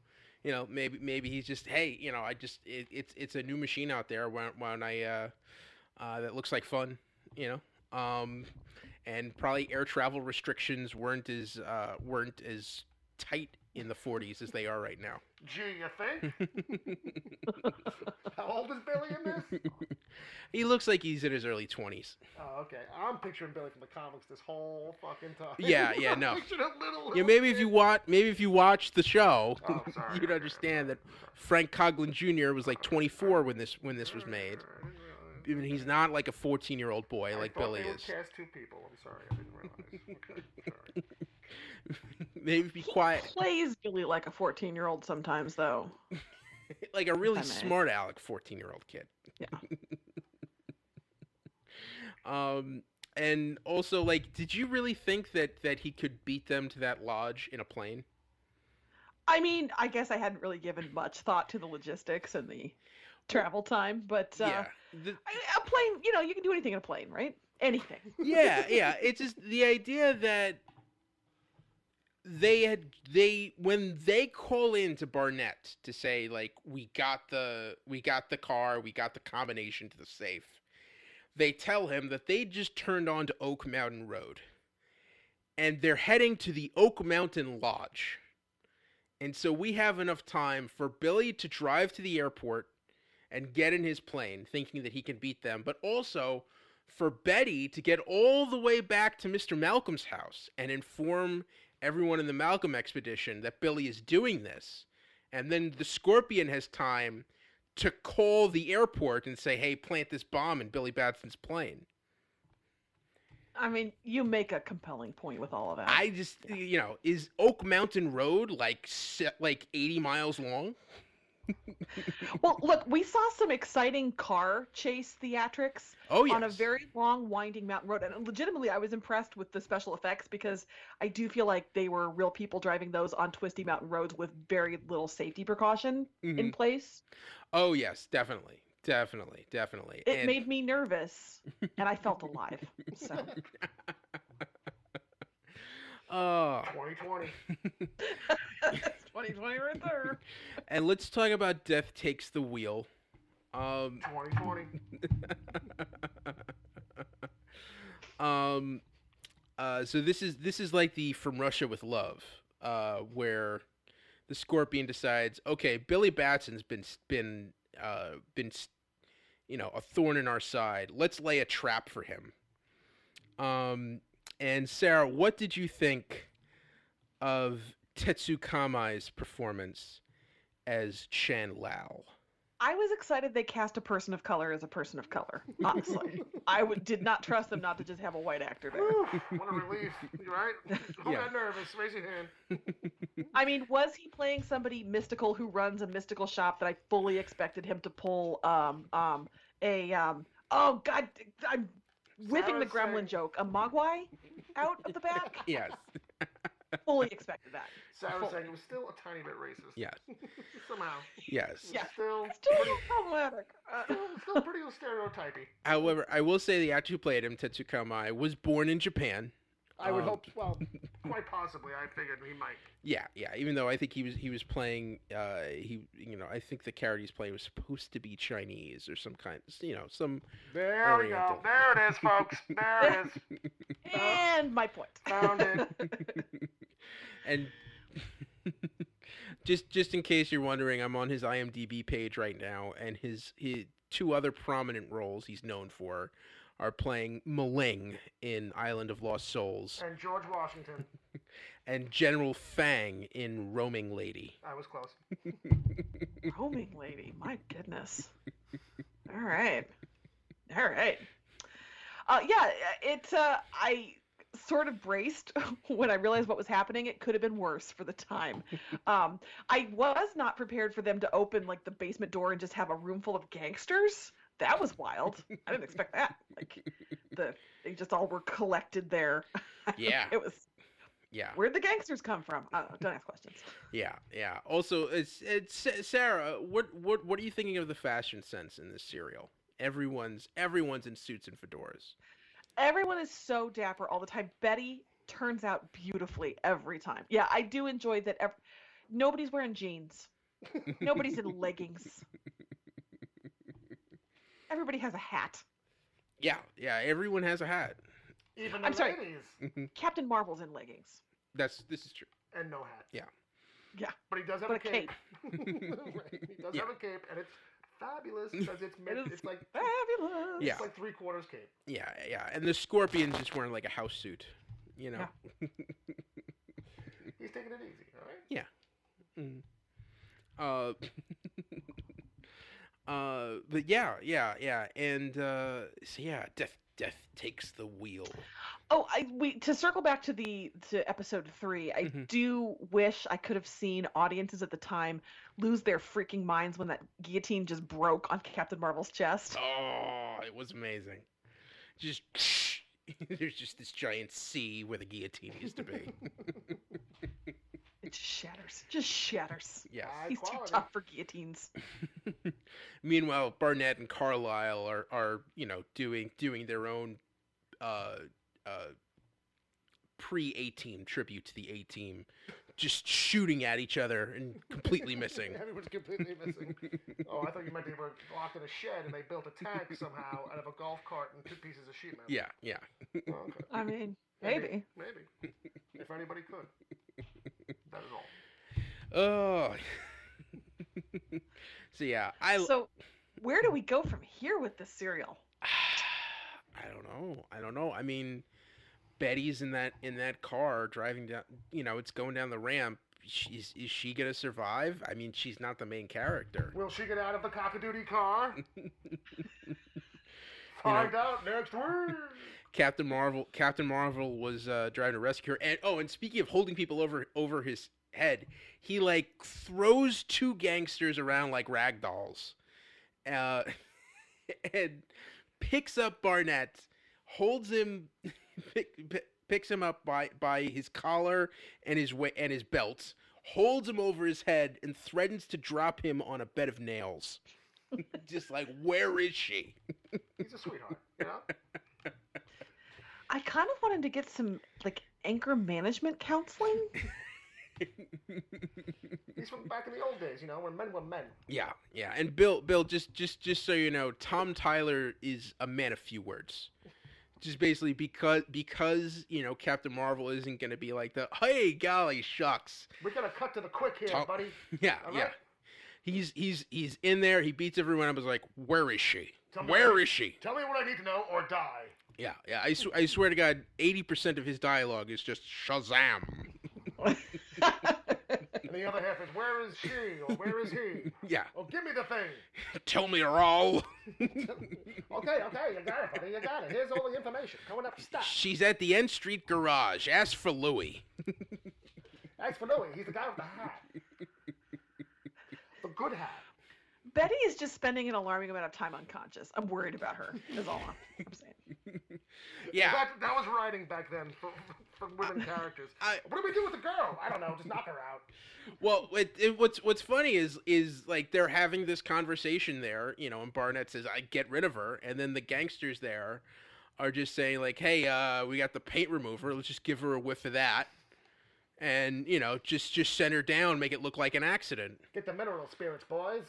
maybe he's just, hey, it's a new machine out there. Why don't I that looks like fun, and probably air travel restrictions weren't as tight in the 40s as they are right now. Gee, you think? How old is Billy in this? He looks like he's in his early 20s. Oh, okay. I'm picturing Billy from the comics this whole fucking time. Yeah, no. Little Yeah, maybe if you watch the show, sorry. you'd understand that Frank Coughlin Jr. was like 24 when this was made. I mean, he's not like a 14-year-old boy like Billy is. Cast two people. I'm sorry, I didn't realize. Okay, sorry. Maybe be quiet. He plays Billy like a 14-year-old sometimes, though. Like a really smart aleck 14-year-old kid. Yeah. And also, like, did you really think that he could beat them to that lodge in a plane? I mean, I guess I hadn't really given much thought to the logistics and the travel time, but a plane, you can do anything in a plane, right? Anything. Yeah. It's just the idea that when they call in to Barnett to say, like, we got the car, we got the combination to the safe, they tell him that they just turned on to Oak Mountain Road and they're heading to the Oak Mountain Lodge. And so we have enough time for Billy to drive to the airport and get in his plane thinking that he can beat them, but also for Betty to get all the way back to Mr. Malcolm's house and inform everyone in the Malcolm expedition that Billy is doing this. And then the Scorpion has time to call the airport and say, hey, plant this bomb in Billy Batson's plane. I mean, you make a compelling point with all of that. I just, is Oak Mountain Road like 80 miles long? Well, look, we saw some exciting car chase theatrics on a very long, winding mountain road. And legitimately, I was impressed with the special effects because I do feel like they were real people driving those on twisty mountain roads with very little safety precaution in place. Oh, yes, definitely. It made me nervous, and I felt alive. So. 2020. 2020 right there. And let's talk about Death Takes the Wheel. 2020. So this is like the From Russia with Love, where the Scorpion decides, okay, Billy Batson's been a thorn in our side. Let's lay a trap for him. And Sarah, what did you think of Tetsukamai's performance as Chan Lao? I was excited they cast a person of color as a person of color, honestly. I did not trust them not to just have a white actor there. What a relief. You right? I'm not nervous. Raise your hand. I mean, was he playing somebody mystical who runs a mystical shop that I fully expected him to pull oh God, I'm whipping the gremlin joke. A Mogwai out of the back? Yes. Fully expected that. Sarah was saying it was still a tiny bit racist. Yes. Somehow. Yes. Yeah. Still problematic. Still pretty stereotypy. However, I will say the actor who played him, Tetsukamai, was born in Japan. I would hope. Well, quite possibly. I figured he might. Yeah. Even though I think he was playing. I think the character he's playing was supposed to be Chinese or some kind. Some. There Oriental. we go. There it is, folks. There it is. And my point. Found it. And just in case you're wondering, I'm on his IMDb page right now, and his two other prominent roles he's known for are playing Maling in Island of Lost Souls And George Washington. and General Fang in Roaming Lady. I was close. Roaming Lady, my goodness. All right. I sort of braced when I realized what was happening. It could have been worse for the time. I was not prepared for them to open like the basement door and just have a room full of gangsters. That was wild. I didn't expect that. Like they just all were collected there. Yeah. It was. Yeah. Where'd the gangsters come from? Don't ask questions. Yeah. Also, it's Sarah. What are you thinking of the fashion sense in this serial? Everyone's in suits and fedoras. Everyone is so dapper all the time. Betty turns out beautifully every time. Yeah, I do enjoy that. Nobody's wearing jeans. Nobody's in leggings. Everybody has a hat. Yeah, everyone has a hat. Even I'm the sorry. ladies. Captain Marvel's in leggings. This is true. And no hat. Yeah. Yeah. But he does have But a a cape. Right. He does have a cape, and it's fabulous because it's like fabulous. Yeah. It's like 3/4 cape. Yeah, and the Scorpion's just wearing like a house suit, you know. Yeah. He's taking it easy, all right? Yeah. But yeah, and so yeah, death takes the wheel. Oh, to circle back to episode 3, I do wish I could have seen audiences at the time lose their freaking minds when that guillotine just broke on Captain Marvel's chest. Oh, it was amazing. Just there's just this giant C where the guillotine used to be. It just shatters. Yeah. He's too tough for guillotines. Meanwhile, Barnett and Carlisle are doing their own pre-A-Team tribute to the A-Team, just shooting at each other and completely missing. Everyone's completely missing. Oh, I thought you meant they were locked in a shed and they built a tank somehow out of a golf cart and 2 pieces of sheet metal. Yeah. Oh, okay. I mean, maybe. If anybody could. That is all. Oh. So yeah, So, where do we go from here with this serial? I don't know. I mean, Betty's in that car driving down. It's going down the ramp. Is she gonna survive? I mean, she's not the main character. Will she get out of the cockadoodie car? Find out next week. Captain Marvel was trying to rescue her, and speaking of holding people over his head, he like throws 2 gangsters around like rag dolls, and picks up Barnett, holds him, picks him up by his collar and his belt, holds him over his head, and threatens to drop him on a bed of nails. Just like, where is she? He's a sweetheart, you know? I kind of wanted to get some like anger management counseling. He's from back in the old days, when men were men. Yeah. And Bill, just so you know, Tom Tyler is a man of few words. Just basically because Captain Marvel isn't going to be like hey, golly shucks. We're gonna cut to the quick here, buddy. Yeah, All yeah. right? He's in there. He beats everyone up. I was like, where is she? Tell me what I need to know or die. Yeah. I swear to God, 80% of his dialogue is just Shazam. And the other half is, where is she or where is he? Yeah. Oh, give me the thing. Tell me her all. Okay, you got it, buddy. You got it. Here's all the information. Coming up, stop. She's at the N Street garage. Ask for Louie. Ask for Louie. He's the guy with the hat. The good hat. Betty is just spending an alarming amount of time unconscious. I'm worried about her, is all I'm saying. Yeah. That was writing back then for women characters. What do we do with the girl? I don't know. Just knock her out. Well, what's funny is like they're having this conversation there, and Barnett says, I get rid of her. And then the gangsters there are just saying like, hey, we got the paint remover. Let's just give her a whiff of that. And, just send her down, make it look like an accident. Get the mineral spirits, boys.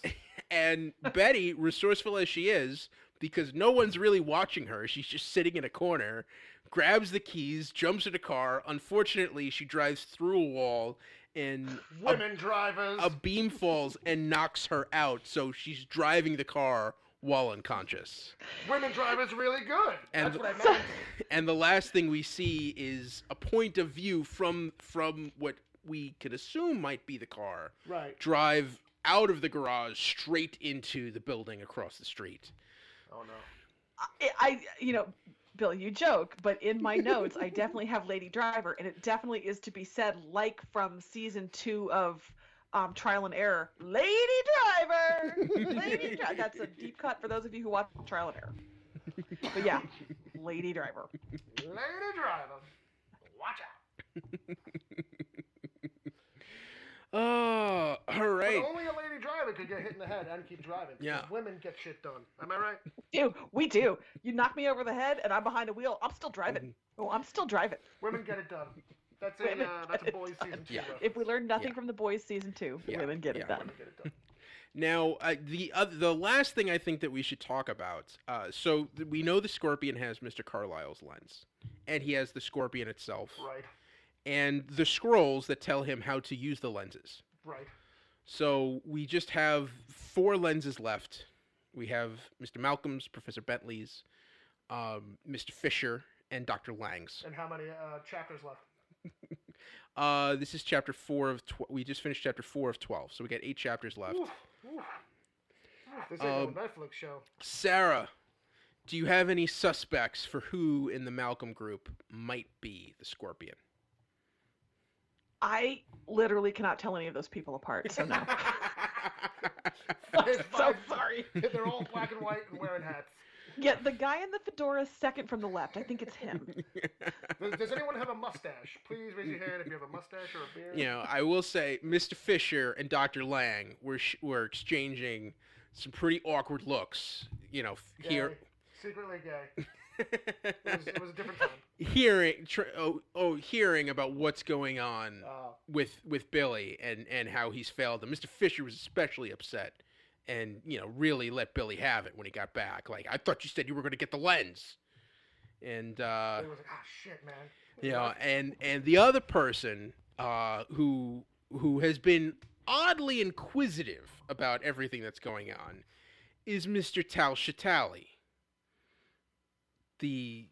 And Betty, resourceful as she is, because no one's really watching her, she's just sitting in a corner, grabs the keys, jumps in a car. Unfortunately, she drives through a wall, and women drivers. A beam falls and knocks her out, so she's driving the car while unconscious. Women drivers really good. And that's what I meant. And the last thing we see is a point of view from what we could assume might be the car. Right. Drive out of the garage straight into the building across the street. Oh no. I Bill, you joke, but in my notes, I definitely have Lady Driver, and it definitely is to be said, like from season 2 of Trial and Error, Lady Driver! Lady Driver! That's a deep cut for those of you who watch Trial and Error. But yeah, Lady Driver. Lady Driver. Watch out. Oh, all right. But only a lady driver could get hit in the head and keep driving. Yeah. Women get shit done. Am I right? We do. You knock me over the head and I'm behind a wheel. I'm still driving. Oh, I'm still driving. Women get it done. That's a Boys season 2. Yeah. If we learned nothing from The Boys season 2, women get it done. Now, the last thing I think that we should talk about, we know the Scorpion has Mr. Carlisle's lens, and he has the Scorpion itself. Right. And the scrolls that tell him how to use the lenses. Right. So we just have 4 lenses left. We have Mr. Malcolm's, Professor Bentley's, Mr. Fisher, and Dr. Lang's. And how many chapters left? This is chapter 4 of 12. We just finished chapter 4 of 12, so we got 8 chapters left. Oof. This ain't no Netflix show. Sarah, do you have any suspects for who in the Malcolm group might be the Scorpion? I literally cannot tell any of those people apart, so no. I'm so Five- sorry. They're all black and white and wearing hats. Yeah, the guy in the fedora is second from the left. I think it's him. Does anyone have a mustache? Please raise your hand if you have a mustache or a beard. You know, I will say Mr. Fisher and Dr. Lang were exchanging some pretty awkward looks. You know, Gay. here. Secretly gay. It was a different time. Hearing about what's going on with Billy and how he's failed him. Mr. Fisher was especially upset, and really let Billy have it when he got back. Like, I thought you said you were going to get the lens, and He was like, "Ah, shit, man." and the other person who has been oddly inquisitive about everything that's going on is Mr. Tal Shatali. Too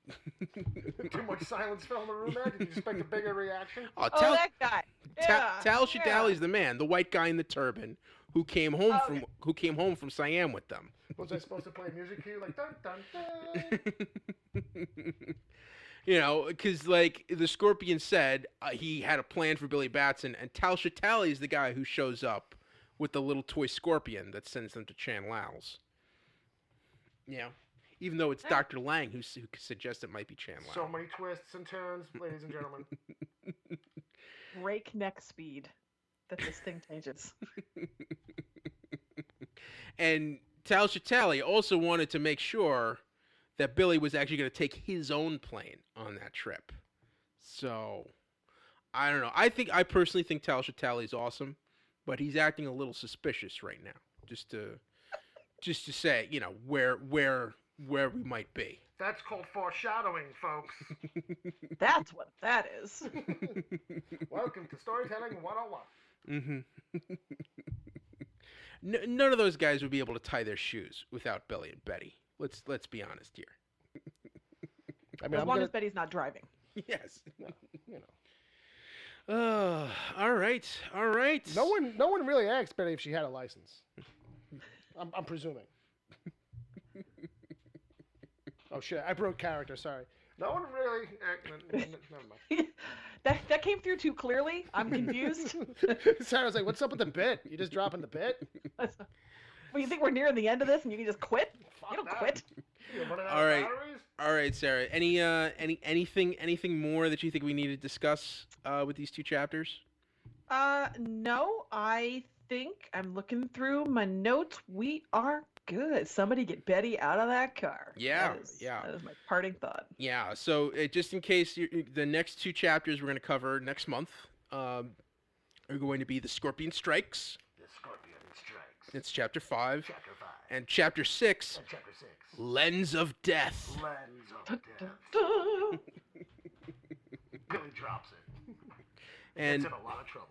much silence fell in the room there. Did you expect a bigger reaction? That guy. Tal Shatali's the man, the white guy in the turban who came home from Siam with them. Was I supposed to play music cue like dun dun dun? Because like the Scorpion said, he had a plan for Billy Batson, and Tal Shatali is the guy who shows up with the little toy scorpion that sends them to Chan Lao's. Yeah. Even though it's Dr. Lang who suggests it might be Chan Lao. So many twists and turns, ladies and gentlemen. Breakneck speed that this thing changes. And Tal Shatali also wanted to make sure that Billy was actually going to take his own plane on that trip. So, I don't know. I personally think Tal Shatali is awesome, but he's acting a little suspicious right now. Just to say, where we might be. That's called foreshadowing, folks. That's what that is. Welcome to Storytelling 101. None of those guys would be able to tie their shoes without Billy and Betty. Let's be honest here. As long as Betty's not driving. Yes. All right. No one really asked Betty if she had a license. I'm presuming. Oh shit! I broke character. Sorry. No one really. Never mind. That came through too clearly. I'm confused. Sarah's like, "What's up with the bit? You just dropping the bit?" Well, you think we're nearing the end of this and you can just quit? Fuck You don't that. quit. All right, Sarah. Anything more that you think we need to discuss with these 2 chapters? No. I think I'm looking through my notes. We are good. Somebody get Betty out of that car. Yeah, That is my parting thought. Yeah. So just in case, the next 2 chapters we're going to cover next month are going to be The Scorpion Strikes. The Scorpion Strikes. It's chapter 5. Chapter 5. And chapter 6. And chapter 6. Lens of Death. Lens of Death. Billy drops it. And gets in a lot of trouble.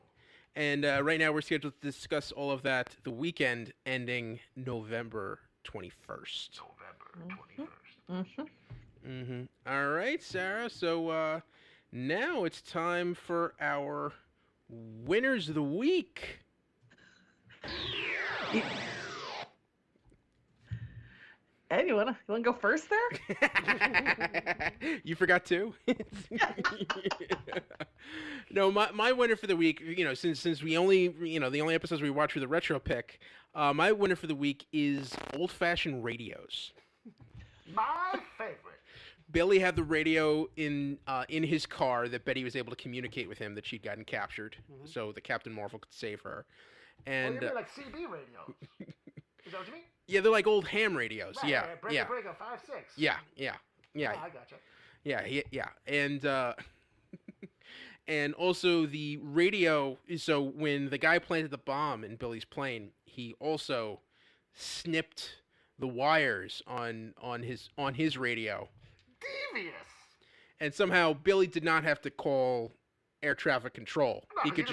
And right now we're scheduled to discuss all of that the weekend ending November 21st. November 21st. All right, Sarah. So now it's time for our winners of the week. Ed, you wanna go first there? You forgot to? No, my winner for the week, since we only, the only episodes we watch were the retro pick, my winner for the week is Old Fashioned Radios. My favorite. Billy had the radio in his car that Betty was able to communicate with him that she'd gotten captured, so the Captain Marvel could save her. And you mean like CB radios? Is that what you mean? Yeah, they're like old ham radios. Right, Yeah, right. yeah. Breaker 5-6. Yeah. Oh, I gotcha. Yeah, and And also the radio. So when the guy planted the bomb in Billy's plane, he also snipped the wires on his radio. Devious. And somehow Billy did not have to call air traffic control. No, he could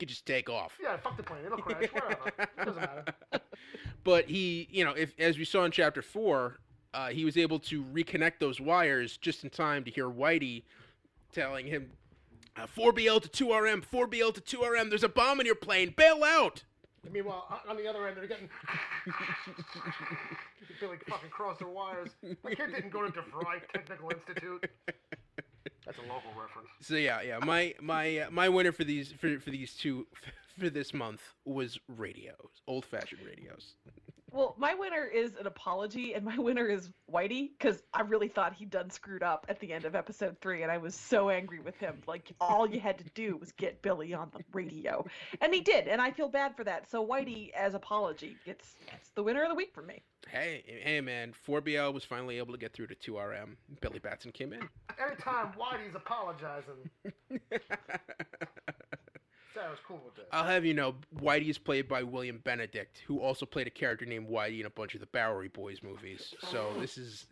just take off. Yeah, fuck the plane. It'll crash. Whatever. It doesn't matter. But he, if as we saw in Chapter 4, he was able to reconnect those wires just in time to hear Whitey telling him, 4BL to 2RM, 4BL to 2RM, there's a bomb in your plane, bail out! Meanwhile, on the other end, they're getting... Billy fucking crossed the wires. My kid didn't go to DeVry Technical Institute. That's a local reference. So yeah. My winner for these two for this month was radios, old-fashioned radios. Well, my winner is an apology, and my winner is Whitey, because I really thought he'd done screwed up at the end of episode 3, and I was so angry with him. Like, all you had to do was get Billy on the radio. And he did, and I feel bad for that. So Whitey, as apology, gets the winner of the week from me. Hey, man, 4BL was finally able to get through to 2RM. Billy Batson came in. Anytime Whitey's apologizing... Sarah's cool with that. I'll have you know, Whitey is played by William Benedict, who also played a character named Whitey in a bunch of the Bowery Boys movies. So this is...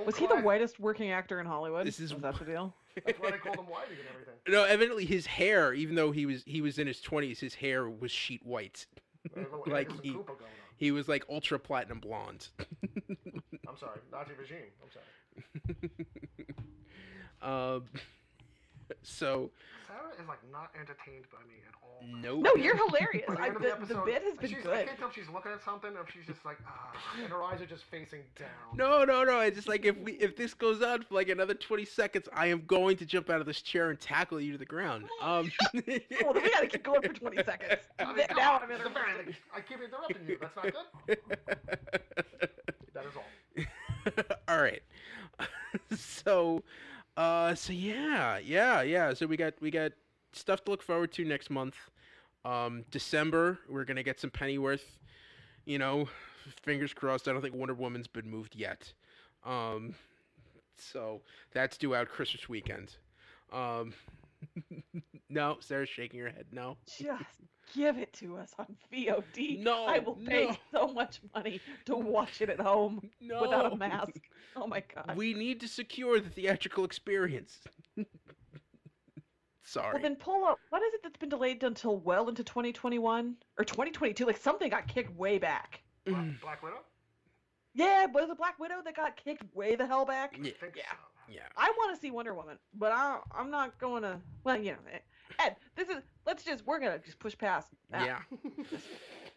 Was he the whitest working actor in Hollywood? Was that the deal? That's why they called him Whitey and everything. No, evidently his hair, even though he was in his 20s, his hair was sheet white. Like he was like ultra platinum blonde. I'm sorry, Nazi regime. I'm sorry. So Sarah is like not entertained by me at all. Nope. No, you're hilarious. By the end of the The episode, bit has been I good. can't tell if she's looking at something or if she's just like, and her eyes are just facing down. No. It's just like if this goes on for like another 20 seconds, I am going to jump out of this chair and tackle you to the ground. Well, then we gotta keep going for 20 seconds. Now I'm interrupting. I keep interrupting you. That's not good. That is all. All right. So yeah. So we got stuff to look forward to next month. December, we're gonna get some Pennyworth. Fingers crossed. I don't think Wonder Woman's been moved yet. So that's due out Christmas weekend. No, Sarah's shaking her head. No. Just give it to us on VOD. No, I will pay so much money to watch it at home without a mask. Oh my god. We need to secure the theatrical experience. Sorry. Well, then pull up. What is it that's been delayed until well into 2021 or 2022? Like something got kicked way back. Black Widow? Yeah, was it Black Widow that got kicked way the hell back? I think so. Yeah. I want to see Wonder Woman, but I'm not going to. Well, Ed, we're gonna just push past that. Yeah.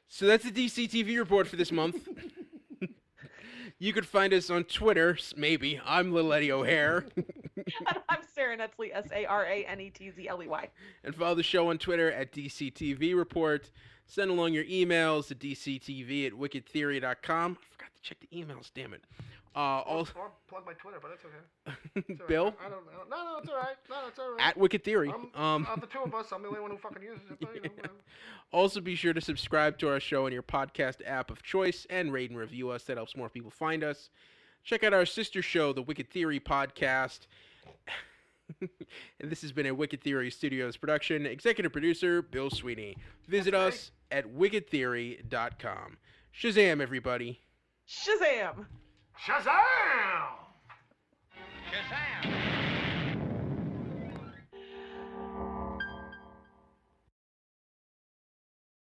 So that's the DC TV report for this month. You could find us on Twitter, maybe. I'm Lil Eddie O'Hare. And I'm Sarah Netzley, SARANETZLEY. And follow the show on Twitter at DCTV Report. Send along your emails to dctv@wickedtheory.com. I forgot to check the emails, damn it. Or plug my Twitter, but it's okay. It's all Bill? right. I don't know. No, it's all right. No, it's all right. At Wicked Theory. Of the two of us, I'm the only one who fucking uses it. But, Also, be sure to subscribe to our show in your podcast app of choice and rate and review us. That helps more people find us. Check out our sister show, the Wicked Theory Podcast. And this has been a Wicked Theory Studios production. Executive producer, Bill Sweeney. Visit us at wickedtheory.com. Shazam, everybody. Shazam! Shazam! Shazam!